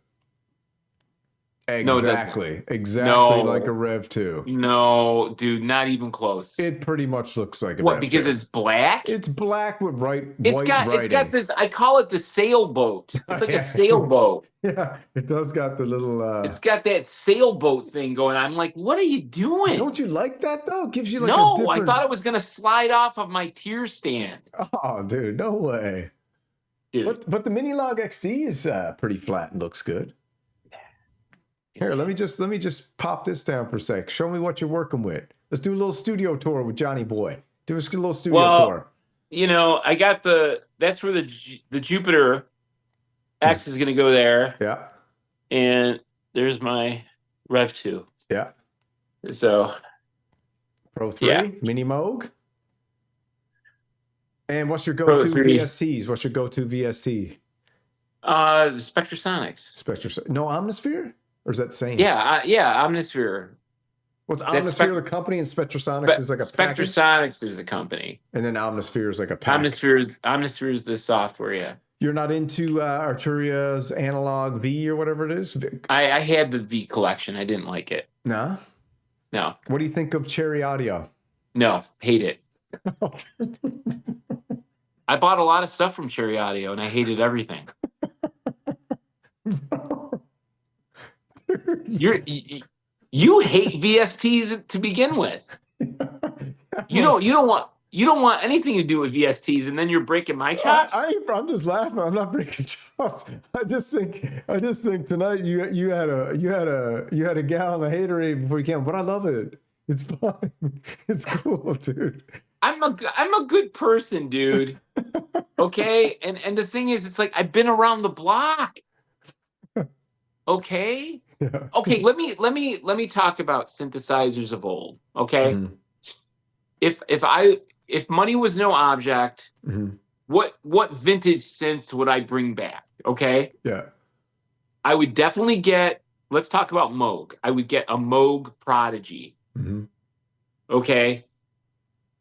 Exactly like a Rev 2. No, dude, not even close. It pretty much looks like a Rev 2. What, Rev because 2. it's black? It's black with white It's got this, I call it the sailboat. It's like a sailboat. Yeah, it does got the little it's got that sailboat thing going on. I'm like, what are you doing? Don't you like that though? It gives you like a different... I thought it was gonna slide off of my tier stand. Oh, dude, no way. Dude. But the Mini Log XD is pretty flat and looks good. Here, let me just pop this down for a sec. Show me what you're working with. Let's do a little studio tour with Johnny Boy. Do a little studio tour. You know, I got that's where the Jupiter X is going to go there. Yeah. And there's my Rev 2. Yeah. So Pro 3, Mini Moog. And what's your go-to VSTs? What's your go-to VST? Spectrasonics. No Omnisphere? Or is that same? Yeah, Omnisphere. What's Omnisphere the company and Spectrasonics is like a package? Spectrasonics is the company. And then Omnisphere is like a package. Omnisphere is the software, yeah. You're not into Arturia's Analog V or whatever it is? I had the V collection. I didn't like it. No? No. What do you think of Cherry Audio? No, hate it. I bought a lot of stuff from Cherry Audio and I hated everything. You hate VSTs to begin with. You don't want anything to do with VSTs, and then you're breaking my chops. I'm just laughing. I'm not breaking chops. I just think tonight you had a gallon of haterade before you came. But I love it. It's fun. It's cool, dude. I'm a good person, dude. Okay, and the thing is, it's like I've been around the block. Okay. Yeah. Okay. Let me talk about synthesizers of old. Okay. Mm-hmm. If money was no object, mm-hmm. what vintage synths would I bring back? Okay. Yeah. I would definitely get. Let's talk about Moog. I would get a Moog Prodigy. Mm-hmm. Okay.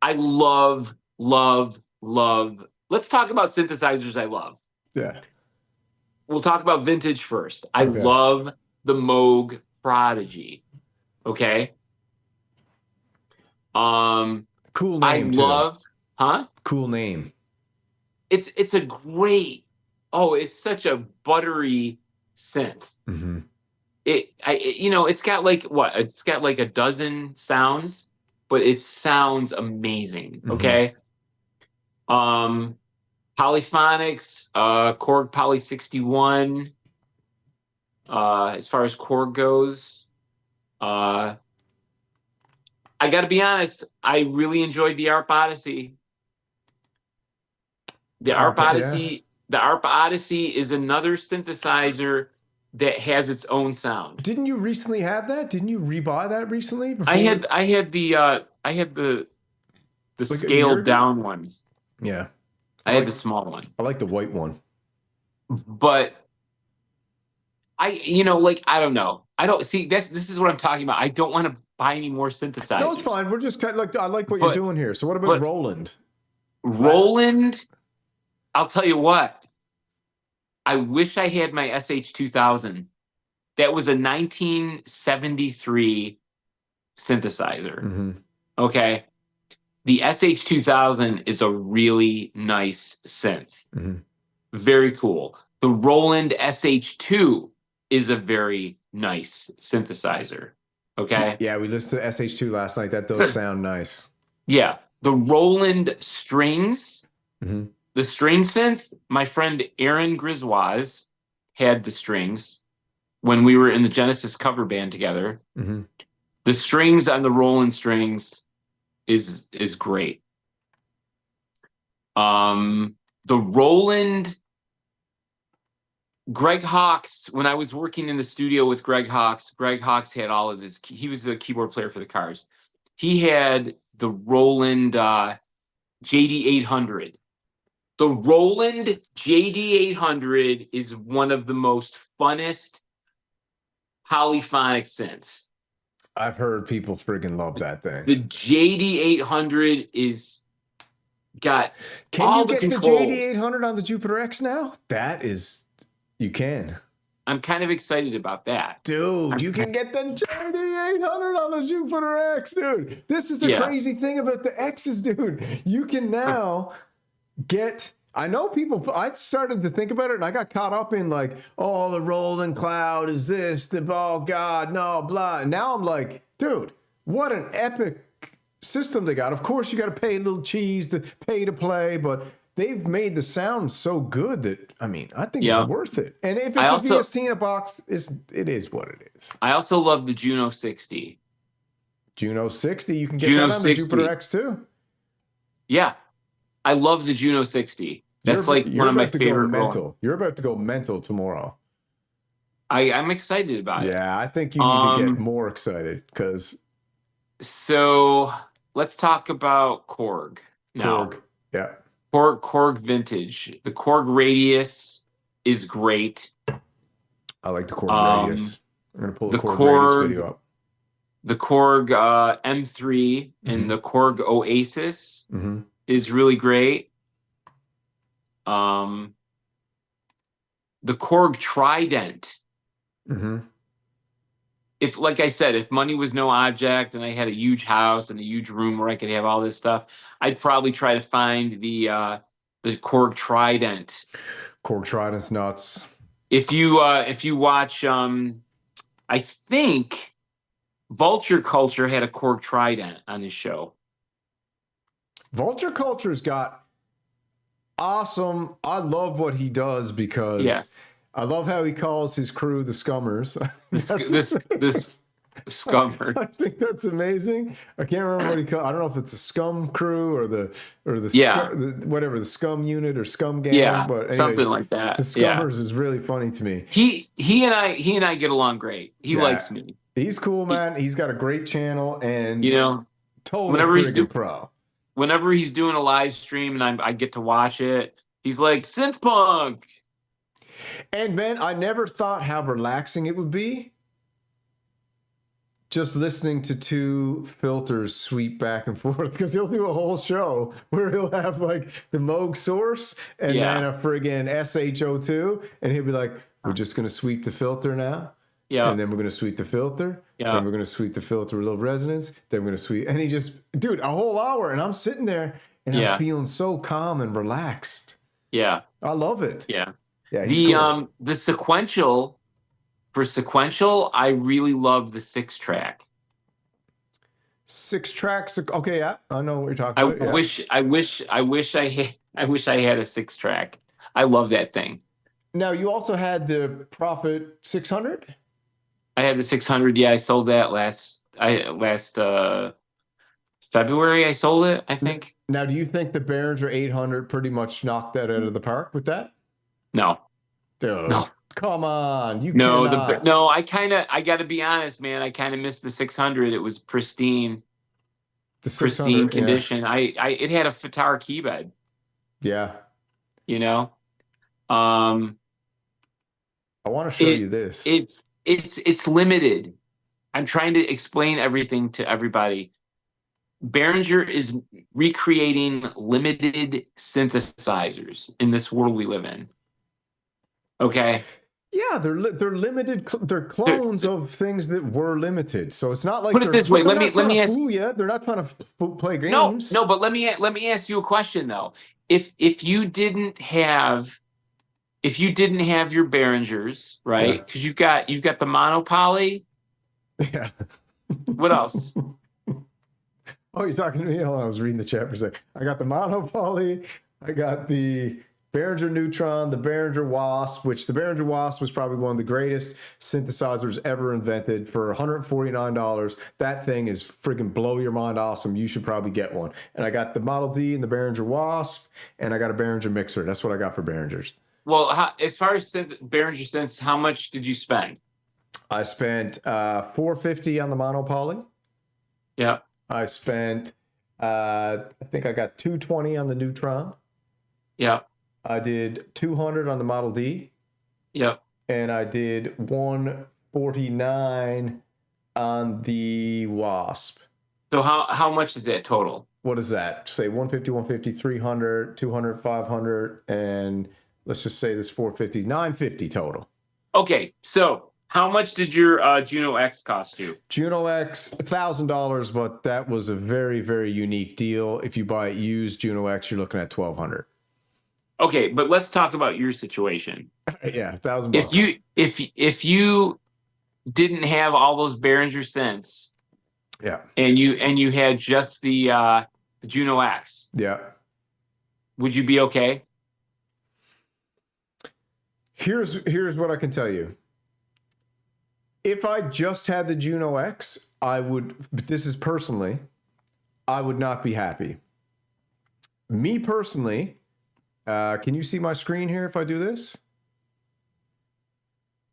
I love. Let's talk about synthesizers I love. Yeah. We'll talk about vintage first. I love the Moog Prodigy. Okay. Cool name. Cool name. It's a great. Oh, it's such a buttery synth. Mm-hmm. It's got like what? It's got like a dozen sounds, but it sounds amazing. Okay. Mm-hmm. Polyphonics, Korg Poly 61. As far as Korg goes, I got to be honest. I really enjoyed the ARP Odyssey. The ARP Odyssey is another synthesizer that has its own sound. Didn't you recently have that? Didn't you rebuy that recently? I had the like scaled down one. Yeah. I had the small one. I like the white one. But I don't know. I don't see this is what I'm talking about. I don't want to buy any more synthesizers. No, it's fine. We're just kind of like, I like what you're doing here. So what about Roland? Roland, I'll tell you what. I wish I had my SH2000. That was a 1973 synthesizer. Mm-hmm. Okay. The SH2000 is a really nice synth. Mm-hmm. Very cool. The Roland SH2 is a very nice synthesizer. Okay. Yeah, we listened to SH2 last night. That does sound nice. Yeah. The Roland Strings, mm-hmm. the string synth, my friend Aaron Griswoz had the strings when we were in the Genesis cover band together. Mm-hmm. The strings on the Roland Strings is great. The Roland Greg Hawkes, when I was working in the studio with Greg Hawkes had all of his, he was the keyboard player for the Cars. He had the Roland JD800. The Roland JD800 is one of the most funnest polyphonic synths. I've heard people friggin' love that thing. The JD800 is got all the controls. Can you get the JD800 on the Jupiter X now? You can. I'm kind of excited about that. Dude, you can get the JD800 on the Jupiter X, dude. This is the crazy thing about the X's, dude. You can now get... I know people, I started to think about it and I got caught up in like, oh, the Roland Cloud is this, oh God, no, blah. And now I'm like, dude, what an epic system they got. Of course, you got to pay a little cheese to pay to play, but they've made the sound so good that, I mean, I think Yeah. it's worth it. And if I it's also- a VST in a box, it is what it is. I also love the Juno 60. Juno 60, you can get Juno that on the 60. Jupiter X too. Yeah. I love the Juno 60. That's like one of my favorite. Mental. You're about to go mental tomorrow. I'm excited about it. Yeah, I think you need to get more excited because. So let's talk about Korg now. Korg, yeah. Korg Vintage. The Korg Radius is great. I like the Korg Radius. I'm gonna pull the Korg Radius video up. The Korg M3 and the Korg Oasis is really great. The Korg Trident. If, like I said, if money was no object and I had a huge house and a huge room where I could have all this stuff, I'd probably try to find the Korg Trident. Korg Trident's nuts. If you watch, I think Vulture Culture had a Korg Trident on his show. Vulture Culture's got awesome. I love what he does because I love how he calls his crew the Scummers. This Scummers. I think that's amazing. I can't remember what he called. I don't know if it's a Scum crew or the whatever, the Scum unit or Scum gang. Yeah, but anyways, something like that. The Scummers is really funny to me. He and I get along great. He likes me. He's cool, man. He's got a great channel, and totally whenever he's pro. Whenever he's doing a live stream and I get to watch it, he's like, SynthPunk. And man, I never thought how relaxing it would be just listening to two filters sweep back and forth, because he'll do a whole show where he'll have like the Moog source and then a friggin' SHO2, and he'll be like, we're just going to sweep the filter now. Yeah. And then we're going to sweep the filter. Yeah. Then we're going to sweep the filter with a little resonance. Then we're going to sweep. And he just, dude, a whole hour. And I'm sitting there and I'm feeling so calm and relaxed. Yeah. I love it. Yeah. Yeah. The sequential, for sequential, I really love the 6-track. 6 tracks. Okay. Yeah. I know what you're talking about. I wish I had a 6-track. I love that thing. Now you also had the Prophet 600. I had the 600. Yeah, I sold that last February. I sold it, I think. Now, do you think the Behringer 800 pretty much knocked that out of the park with that? No. Dude, no. Come on. You cannot. I got to be honest, man. I kind of missed the 600. It was pristine. Pristine condition. Yeah. It had a Fatar keybed. Yeah. I want to show you this. It's limited. I'm trying to explain everything to everybody. Behringer is recreating limited synthesizers in this world we live in. Okay. Yeah, they're limited. They're clones of things that were limited. So it's not like put it this way. Let me ask you. They're not trying to play games. No. But let me ask you a question though. If you didn't have your Behringers, right? Because you've got the monopoly. Yeah. What else? Oh, you're talking to me? Hold on, I was reading the chat for a sec. I got the monopoly. I got the Behringer Neutron, the Behringer Wasp, which the Behringer Wasp was probably one of the greatest synthesizers ever invented for $149. That thing is friggin' blow your mind awesome. You should probably get one. And I got the Model D and the Behringer Wasp, and I got a Behringer mixer. That's what I got for Behringers. Well, as far as Behringer synths, how much did you spend? I spent $450 on the monopoly. Yeah. I spent, I think I got $220 on the Neutron. Yeah. I did $200 on the Model D. Yep. And I did $149 on the Wasp. So how much is that total? What is that? Say 150, 150, 300, 200, 500, and let's just say this 450, 950 total. Okay, so how much did your Juno X cost you? Juno X, $1,000, but that was a very, very unique deal. If you buy it used Juno X, you're looking at $1,200. Okay, but let's talk about your situation. Yeah, $1,000. If you didn't have all those Behringer synths, yeah, and you had just the Juno X, yeah, Would you be okay? Here's what I can tell you. If I just had the Juno X, I would, but this is personally, I would not be happy. Me personally, can you see my screen here if I do this?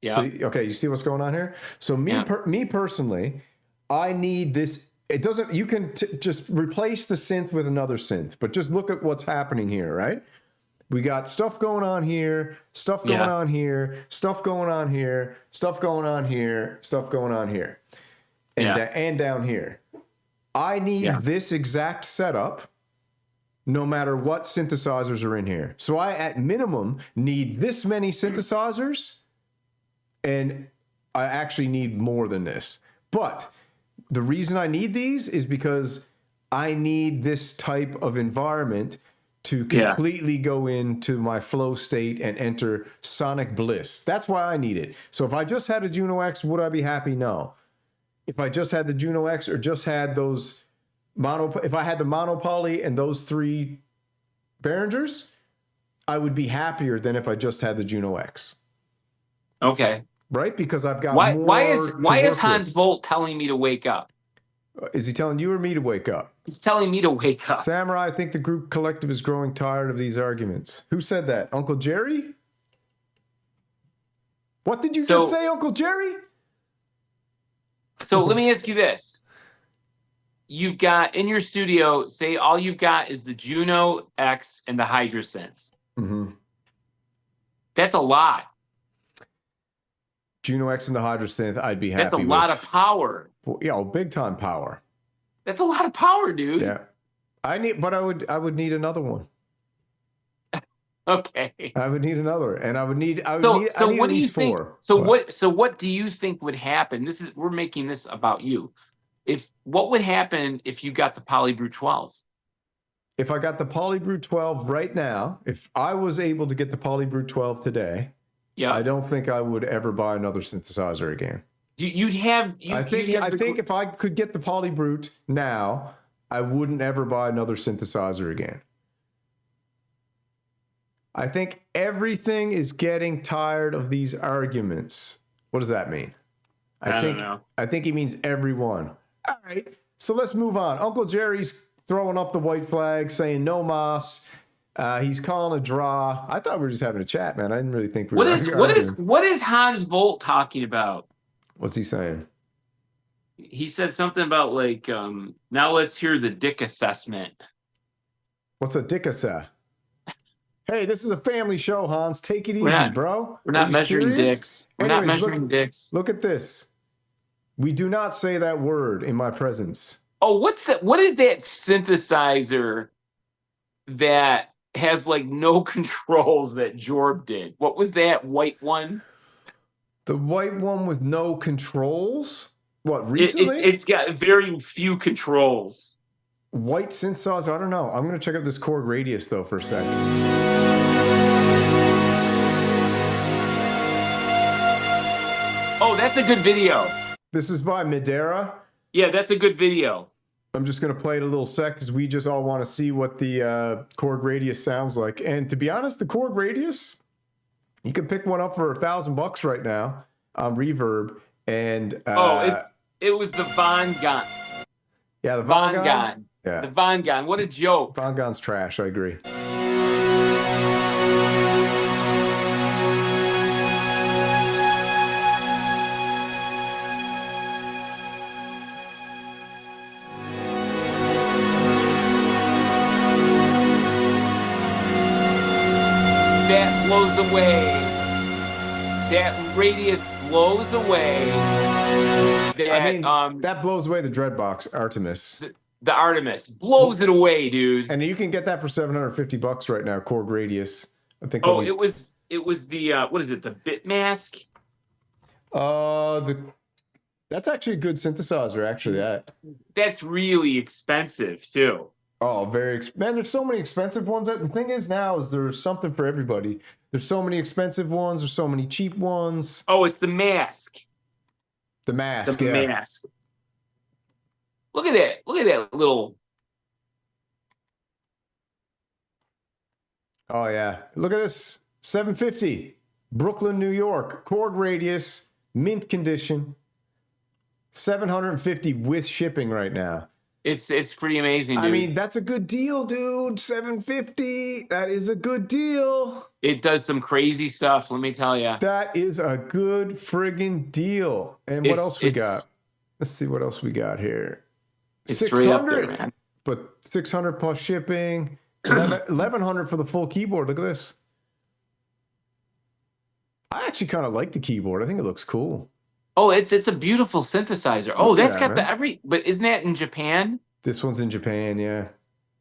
Yeah. So, okay, you see what's going on here? So me personally, I need this. It doesn't, you can just replace the synth with another synth, but just look at what's happening here, right? We got stuff going on here, stuff going on here, stuff going on here, stuff going on here, stuff going on here, and down here. I need this exact setup no matter what synthesizers are in here. So I, at minimum, need this many synthesizers, and I actually need more than this. But the reason I need these is because I need this type of environment to completely go into my flow state and enter sonic bliss. That's why I need it. So if I just had a Juno X, would I be happy? No. If I just had the Juno X or just had those if I had the monopoly and those 3 Behringers, I would be happier than if I just had the Juno X. Okay. Right? Because I've got why more is Hans Volt telling me to wake up? Is he telling you or me to wake up? He's telling me to wake up. Samurai, I think the group collective is growing tired of these arguments. Who said that? Uncle Jerry? What did you just say, Uncle Jerry? So let me ask you this. You've got in your studio, say all you've got is the Juno X and the Hydrasynth. Mm-hmm. That's a lot. Juno X and the Hydrasynth, I'd be happy with. That's a lot of power. Yeah, big time power. That's a lot of power, dude. Yeah. I would need another one. Okay. I would need another, and I would need at least 4. So what do you think would happen? We're making this about you. What would happen if you got the Polybrew 12? If I got the Polybrew 12 right now, if I was able to get the Polybrew 12 today, I don't think I would ever buy another synthesizer again. I think if I could get the Polybrute now, I wouldn't ever buy another synthesizer again. I think everything is getting tired of these arguments. What does that mean? I don't know. I think he means everyone. All right, so let's move on. Uncle Jerry's throwing up the white flag, saying no mas. He's calling a draw. I thought we were just having a chat, man. I didn't really think we were arguing. What is Hans Volt talking about? What's he saying? He said something about like, now let's hear the dick assessment. What's a dick assessment? Hey, this is a family show, Hans. Take it easy, bro. We're not measuring dicks. We're not measuring dicks. Look at this. We do not say that word in my presence. Oh, what is that synthesizer that has like no controls that Jorb did? What was that white one? The white one with no controls? What, recently? It's got very few controls. White synthesizer? I don't know. I'm going to check out this Korg Radius, though, for a second. Oh, that's a good video. This is by Midera. Yeah, that's a good video. I'm just going to play it a little sec because we just all want to see what the Korg Radius sounds like. And to be honest, the Korg Radius, you can pick one up for $1,000 right now on Reverb. And it was the Von Gon. Yeah, the Von Gon. Yeah. The Von Gon. What a joke. Von Gon's trash. I agree. That blows away. That Radius blows away. That blows away the Dreadbox Artemis. The Artemis blows it away, dude. And you can get that for $750 right now, Korg Radius. I think. Oh, it was the what is it? The Bit Mask. That's actually a good synthesizer. Actually, that's really expensive too. Oh, man, there's so many expensive ones. The thing is now is there's something for everybody. There's so many expensive ones. There's so many cheap ones. Oh, it's the Mask. The Mask. The Mask. Look at that. Look at that little. Oh yeah, look at this. 750, Brooklyn, New York, Korg radius, mint condition. 750 with shipping right now. It's pretty amazing, dude. I mean, that's a good deal, dude. 750. That is a good deal. It does some crazy stuff, let me tell you. That is a good friggin' deal. And what else we got? Let's see what else we got here. It's 600, straight up there, man. But 600 plus shipping. 1100 for the full keyboard. Look at this. I actually kind of like the keyboard. I think it looks cool. Oh, it's a beautiful synthesizer. Oh, that's got but isn't that in Japan? This one's in Japan, yeah.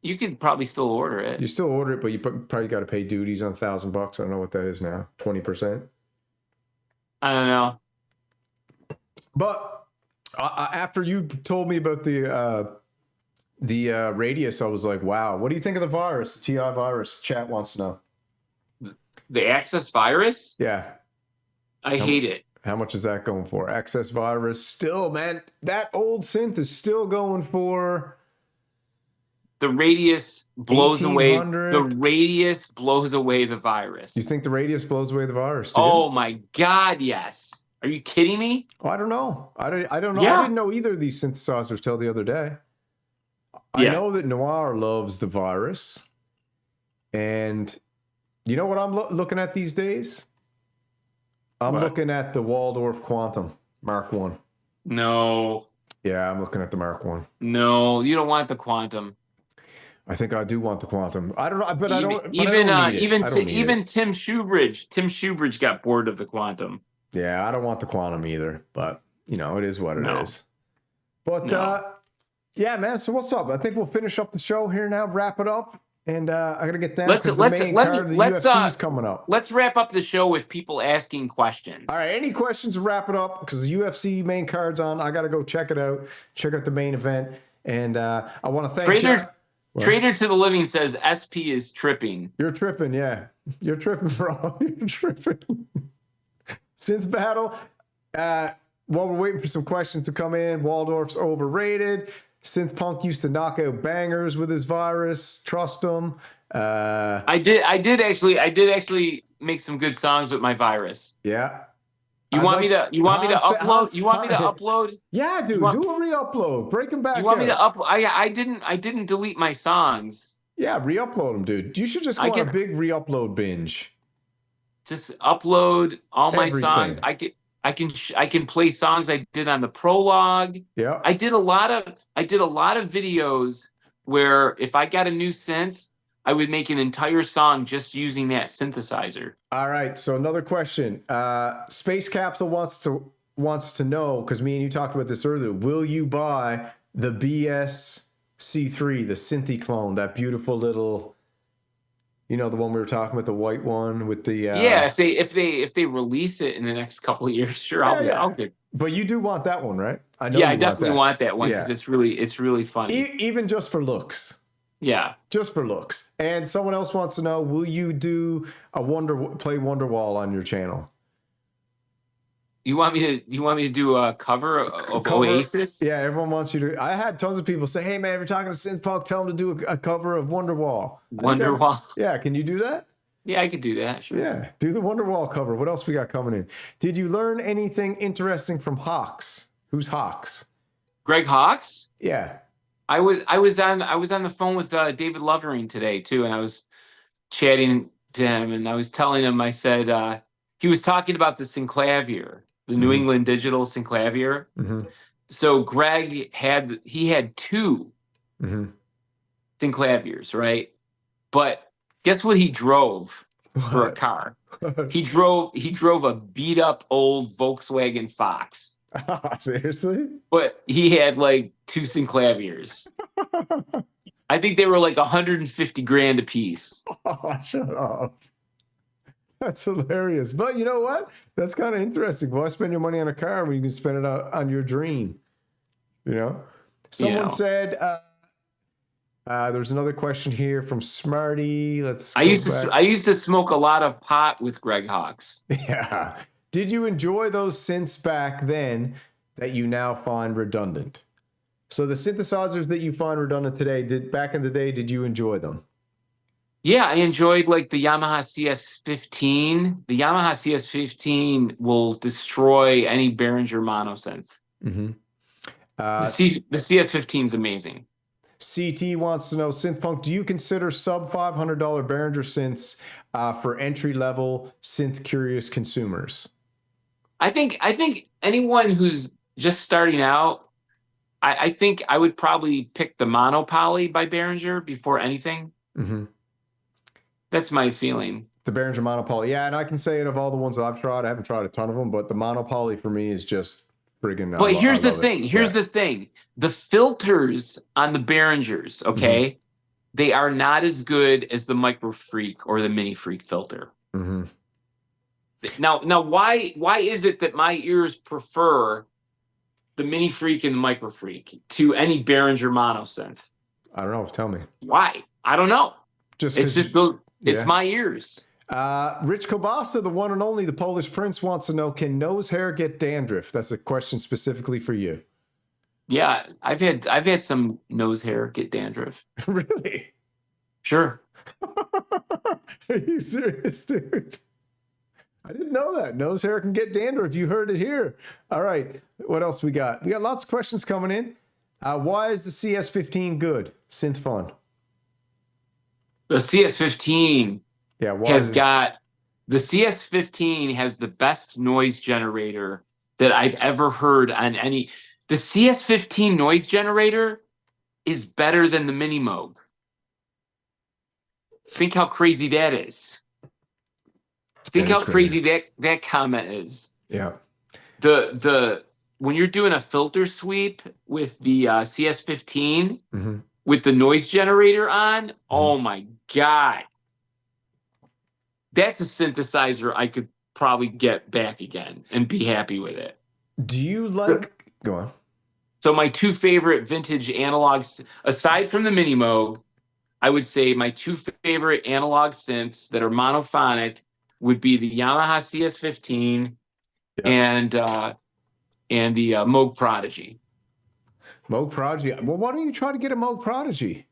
You could probably still order it. You still order it, but you probably got to pay duties on $1,000. I don't know what that is now. 20%. I don't know. But after you told me about the radius, I was like, wow. What do you think of the virus? The TI virus. Chat wants to know. The Access virus? Yeah. I hate it. How much is that going for? Access virus. Still, man, that old synth is still going for... The radius blows away. 1800. The radius blows away the virus. You think the radius blows away the virus? Oh my God, yes. Are you kidding me? Oh, I don't know. I don't know. Yeah. I didn't know either of these synthesizers till the other day. I Yeah. know that Noir loves the virus. And you know what I'm looking at these days? I'm looking at the Waldorf Quantum Mark 1. No. Yeah, I'm looking at the Mark 1. No, you don't want the Quantum. I think I do want the Quantum. I don't know, but I don't. Even Tim Shoebridge. Tim Shoebridge got bored of the Quantum. Yeah, I don't want the Quantum either. But you know, it is what it is. But yeah, man. So what's up? I think we'll finish up the show here now. Wrap it up. And I gotta get down. Let's UFC's coming up. Let's wrap up the show with people asking questions. All right, any questions to wrap it up because the UFC main card's on. I gotta go check it out. Check out the main event, and I want to thank Trader to the Living says SP is tripping. You're tripping, yeah. You're tripping, bro. You're tripping. Synth battle. While we're waiting for some questions to come in, Waldorf's overrated. SynthPunk used to knock out bangers with his virus. Trust him. I did actually make some good songs with my virus. Yeah. You want me to upload? Yeah, dude. Do a re-upload. Break them back. You want me to upload? I didn't delete my songs. Yeah, re-upload them, dude. You should just go on a big re-upload binge. Just upload all my songs. I can play songs I did on the prologue. Yeah. I did a lot of videos where if I got a new synth, I would make an entire song just using that synthesizer. All right. So another question. Space Capsule wants to know, because me and you talked about this earlier. Will you buy the BS-C3, the Synthy clone, that beautiful little? You know, the one we were talking about, the white one with the yeah. If they release it in the next couple of years, sure, I'll get. But you do want that one, right? I know. Yeah, I definitely want that one because it's really funny. Even just for looks. Yeah, just for looks. And someone else wants to know: will you do play Wonderwall on your channel? You want me to do a cover of Oasis? Yeah, everyone wants you to. I had tons of people say, "Hey man, if you're talking to SynthPunk, tell them to do a cover of Wonderwall." Wonderwall. Yeah, can you do that? Yeah, I could do that. Sure. Yeah, do the Wonderwall cover. What else we got coming in? Did you learn anything interesting from Hawks? Who's Hawks? Greg Hawks? Yeah. I was on the phone with David Lovering today too, and I was chatting to him, and I was telling him, I said he was talking about the Synclavier, the New England Digital Synclavier. Mm-hmm. So Greg had two Synclaviers, right? But guess what he drove for a car? He drove a beat up old Volkswagen Fox. Seriously? But he had like two Synclaviers. I think they were like 150 grand a piece. Oh, shut up. That's hilarious. But you know what? That's kind of interesting. Why spend your money on a car when you can spend it on your dream? You know? Someone said, there's another question here from Smarty. I used to smoke a lot of pot with Greg Hawks. Yeah. Did you enjoy those synths back then that you now find redundant? So the synthesizers that you find redundant today, back in the day, did you enjoy them? Yeah, I enjoyed like the Yamaha CS15. The Yamaha CS15 will destroy any Behringer monosynth. Mm-hmm. The CS15 is amazing. CT wants to know, SynthPunk, do you consider sub $500 Behringer synths for entry-level synth-curious consumers? I think anyone who's just starting out, I think I would probably pick the Monopoly by Behringer before anything. Mm-hmm. That's my feeling. The Behringer Monopoly. Yeah, and I can say it of all the ones that I've tried. I haven't tried a ton of them, but the Monopoly for me is just friggin' But here's the thing. Here's the thing. The filters on the Behringers, okay, they are not as good as the Micro Freak or the Mini Freak filter. Mm-hmm. Now, why is it that my ears prefer the Mini Freak and the Micro Freak to any Behringer monosynth? I don't know. Tell me. Why? I don't know. It's just built. It's yeah. my ears. Rich Kobasa, the one and only, the Polish Prince, wants to know, can nose hair get dandruff? That's a question specifically for you. Yeah, I've had some nose hair get dandruff. Really? Sure. Are you serious, dude? I didn't know that. Nose hair can get dandruff. You heard it here. All right. What else we got? We got lots of questions coming in. Why is the CS15 good? Synth fun. The CS15 has the best noise generator that I've ever heard on any. The CS15 noise generator is better than the Mini Moog. Think how crazy that is. Think how crazy that comment is. Yeah. When you're doing a filter sweep with the CS15 with the noise generator on, oh my God. That's a synthesizer I could probably get back again and be happy with it. Do you like... Go on. So my two favorite vintage analogs, aside from the Mini Moog, I would say my two favorite analog synths that are monophonic would be the Yamaha CS15 and the Moog Prodigy. Moog Prodigy. Well, why don't you try to get a Moog Prodigy?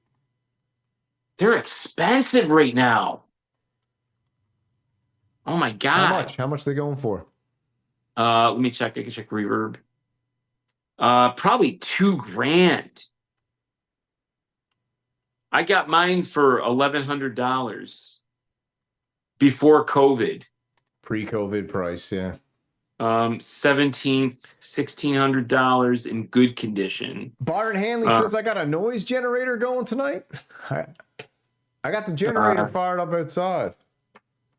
They're expensive right now. Oh my God. How much? How much are they going for? Let me check. I can check Reverb. Probably $2,000. I got mine for $1,100 before COVID. Pre-COVID price, yeah. $1,600 in good condition. Byron Hanley says I got a noise generator going tonight. I got the generator fired up outside.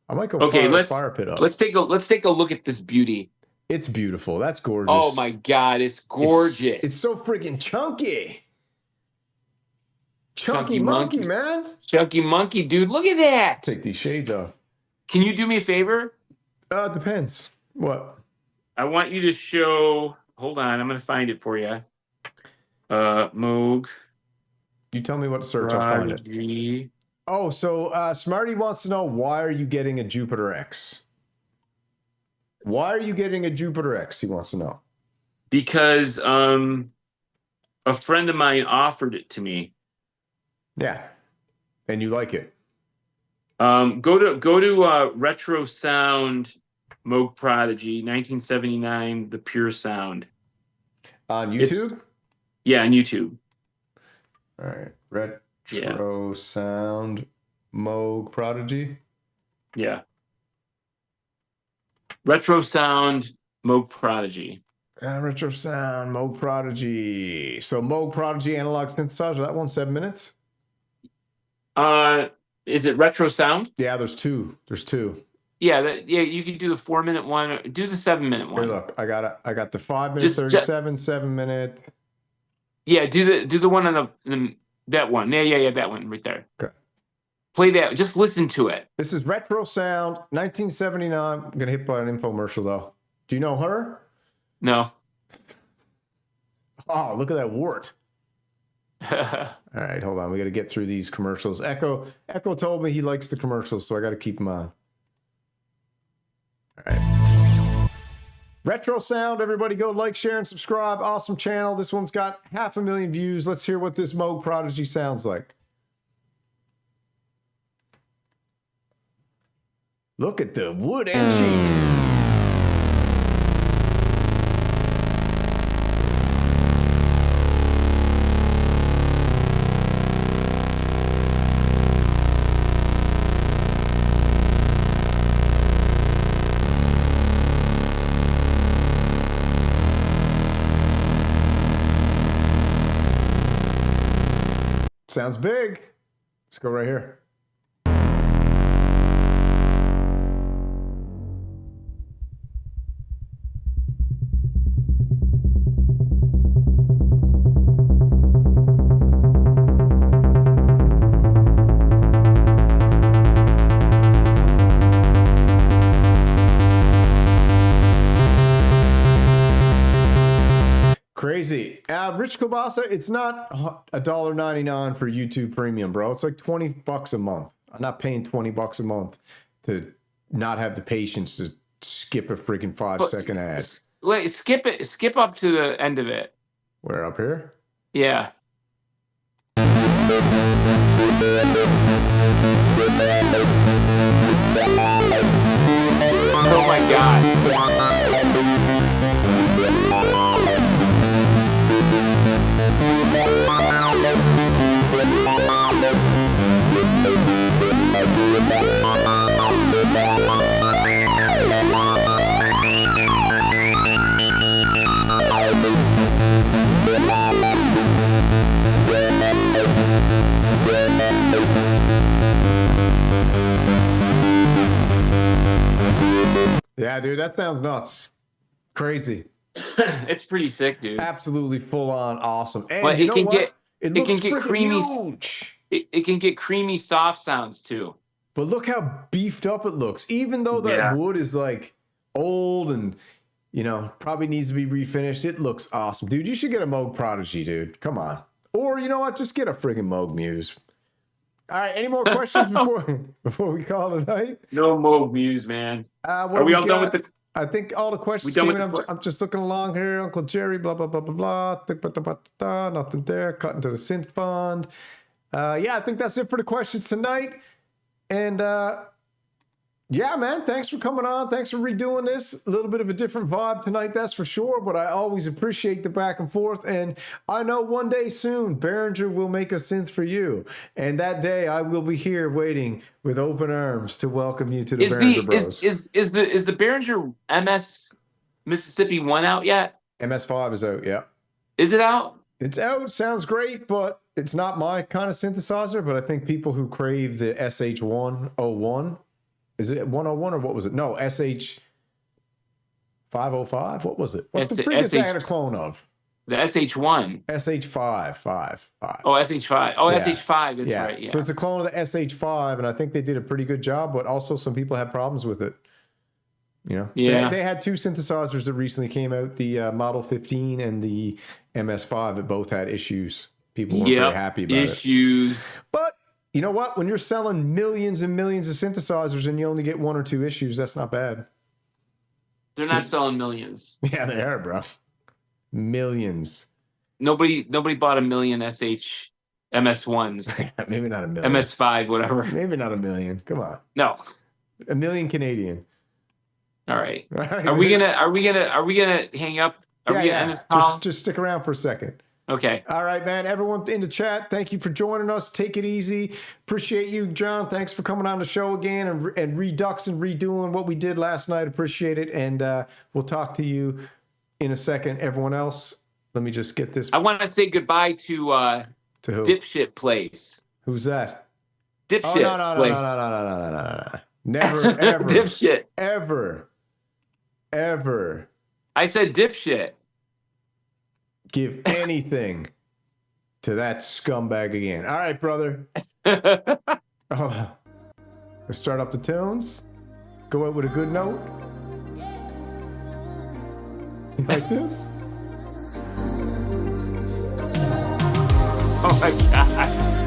I might go fire the fire pit up. Let's take a look at this beauty. It's beautiful. That's gorgeous. Oh my God, it's gorgeous. It's so freaking chunky. Chunky monkey, man. Chunky monkey, dude. Look at that. Take these shades off. Can you do me a favor? It depends. What? I want you to show. Hold on, I'm gonna find it for you. Moog. You tell me what to search. I'll find it. Oh, so Smarty wants to know, why are you getting a Jupiter X? Why are you getting a Jupiter X? He wants to know. Because a friend of mine offered it to me. Yeah, and you like it. Go to Retro Sound Moog Prodigy 1979, the Pure Sound. On YouTube? Yeah, on YouTube. All right, Retro Sound Moog Prodigy. Yeah. Retro Sound Moog Prodigy. Retro Sound Moog Prodigy. So Moog Prodigy analog synthesizer. That one's 7 minutes. Is it Retro Sound? Yeah, there's two. There's two. Yeah, you can do the 4 minute one. Or do the 7 minute one. Here, look, I got the 5 minute, 37, 7 minute. Yeah, do the one on that one. Yeah, that one right there. Okay. Play that. Just listen to it. This is Retro Sound, 1979. I'm gonna hit by an infomercial though. Do you know her? No. Oh, look at that wart. All right, hold on. We got to get through these commercials. Echo told me he likes the commercials, so I got to keep him on. All right. Retro Sound, everybody go like, share, and subscribe. Awesome channel. This one's got 500,000 views. Let's hear what this Moog Prodigy sounds like. Look at the wood and cheeks. Sounds big. Let's go right here. Crazy. Rich Kobasa, it's not $1.99 for YouTube Premium, bro. It's like $20 a month. I'm not paying $20 a month to not have the patience to skip a freaking 5-second ad. Wait, skip it. Skip up to the end of it. Where, up here? Yeah. Oh my God. Yeah, dude, that sounds nuts. Crazy. It's pretty sick, dude. Absolutely full on awesome. And but it can get creamy. It can get creamy soft sounds too. But look how beefed up it looks. Even though that wood is like old and probably needs to be refinished, it looks awesome. Dude, you should get a Moog Prodigy, dude. Come on. Or you know what? Just get a friggin' Moog Muse. All right, any more questions before we call it a night? No Moog Muse, man. Are we all done with the? I think all the questions came in. I'm just looking along here. Uncle Jerry, blah, blah, blah, blah, blah. Nothing there. Cutting to the synth fund. Yeah, I think that's it for the questions tonight. And yeah, man, thanks for coming on. Thanks for redoing this. A little bit of a different vibe tonight, that's for sure. But I always appreciate the back and forth. And I know one day soon, Behringer will make a synth for you. And that day, I will be here waiting with open arms to welcome you to the Behringer Bros. Is the Behringer MS Mississippi 1 out yet? MS5 is out, yeah. Is it out? It's out. Sounds great, but it's not my kind of synthesizer. But I think people who crave the SH101. Is it 101 or what was it? No, SH505. What was it? What's the previous thing I had a clone of? The SH1. SH5. Oh, SH5. Oh, yeah. SH5. That's right. Yeah. So it's a clone of the SH5, and I think they did a pretty good job. But also, some people had problems with it. Yeah. They had two synthesizers that recently came out: the Model 15 and the MS5. That both had issues. People weren't very happy about it. But you know what? When you're selling millions and millions of synthesizers and you only get 1 or 2 issues, that's not bad. They're not selling millions. Yeah, they are, bro. Millions. Nobody bought a million SH MS1s. Maybe not a million. MS5, whatever. Maybe not a million. Come on. No. A million Canadian. All right. Are we gonna hang up? Are we gonna end this call? Just stick around for a second. Okay. All right, man. Everyone in the chat, thank you for joining us. Take it easy. Appreciate you, John. Thanks for coming on the show again and redoing what we did last night. Appreciate it. And we'll talk to you in a second. Everyone else, let me just get this. I want to say goodbye to who? Dipshit Place. Who's that? Dipshit Place. No. Never, ever. Dipshit. Ever. I said dipshit. Give anything to that scumbag again. All right, brother. Let's start up the tunes. Go out with a good note. You like this? Oh my God.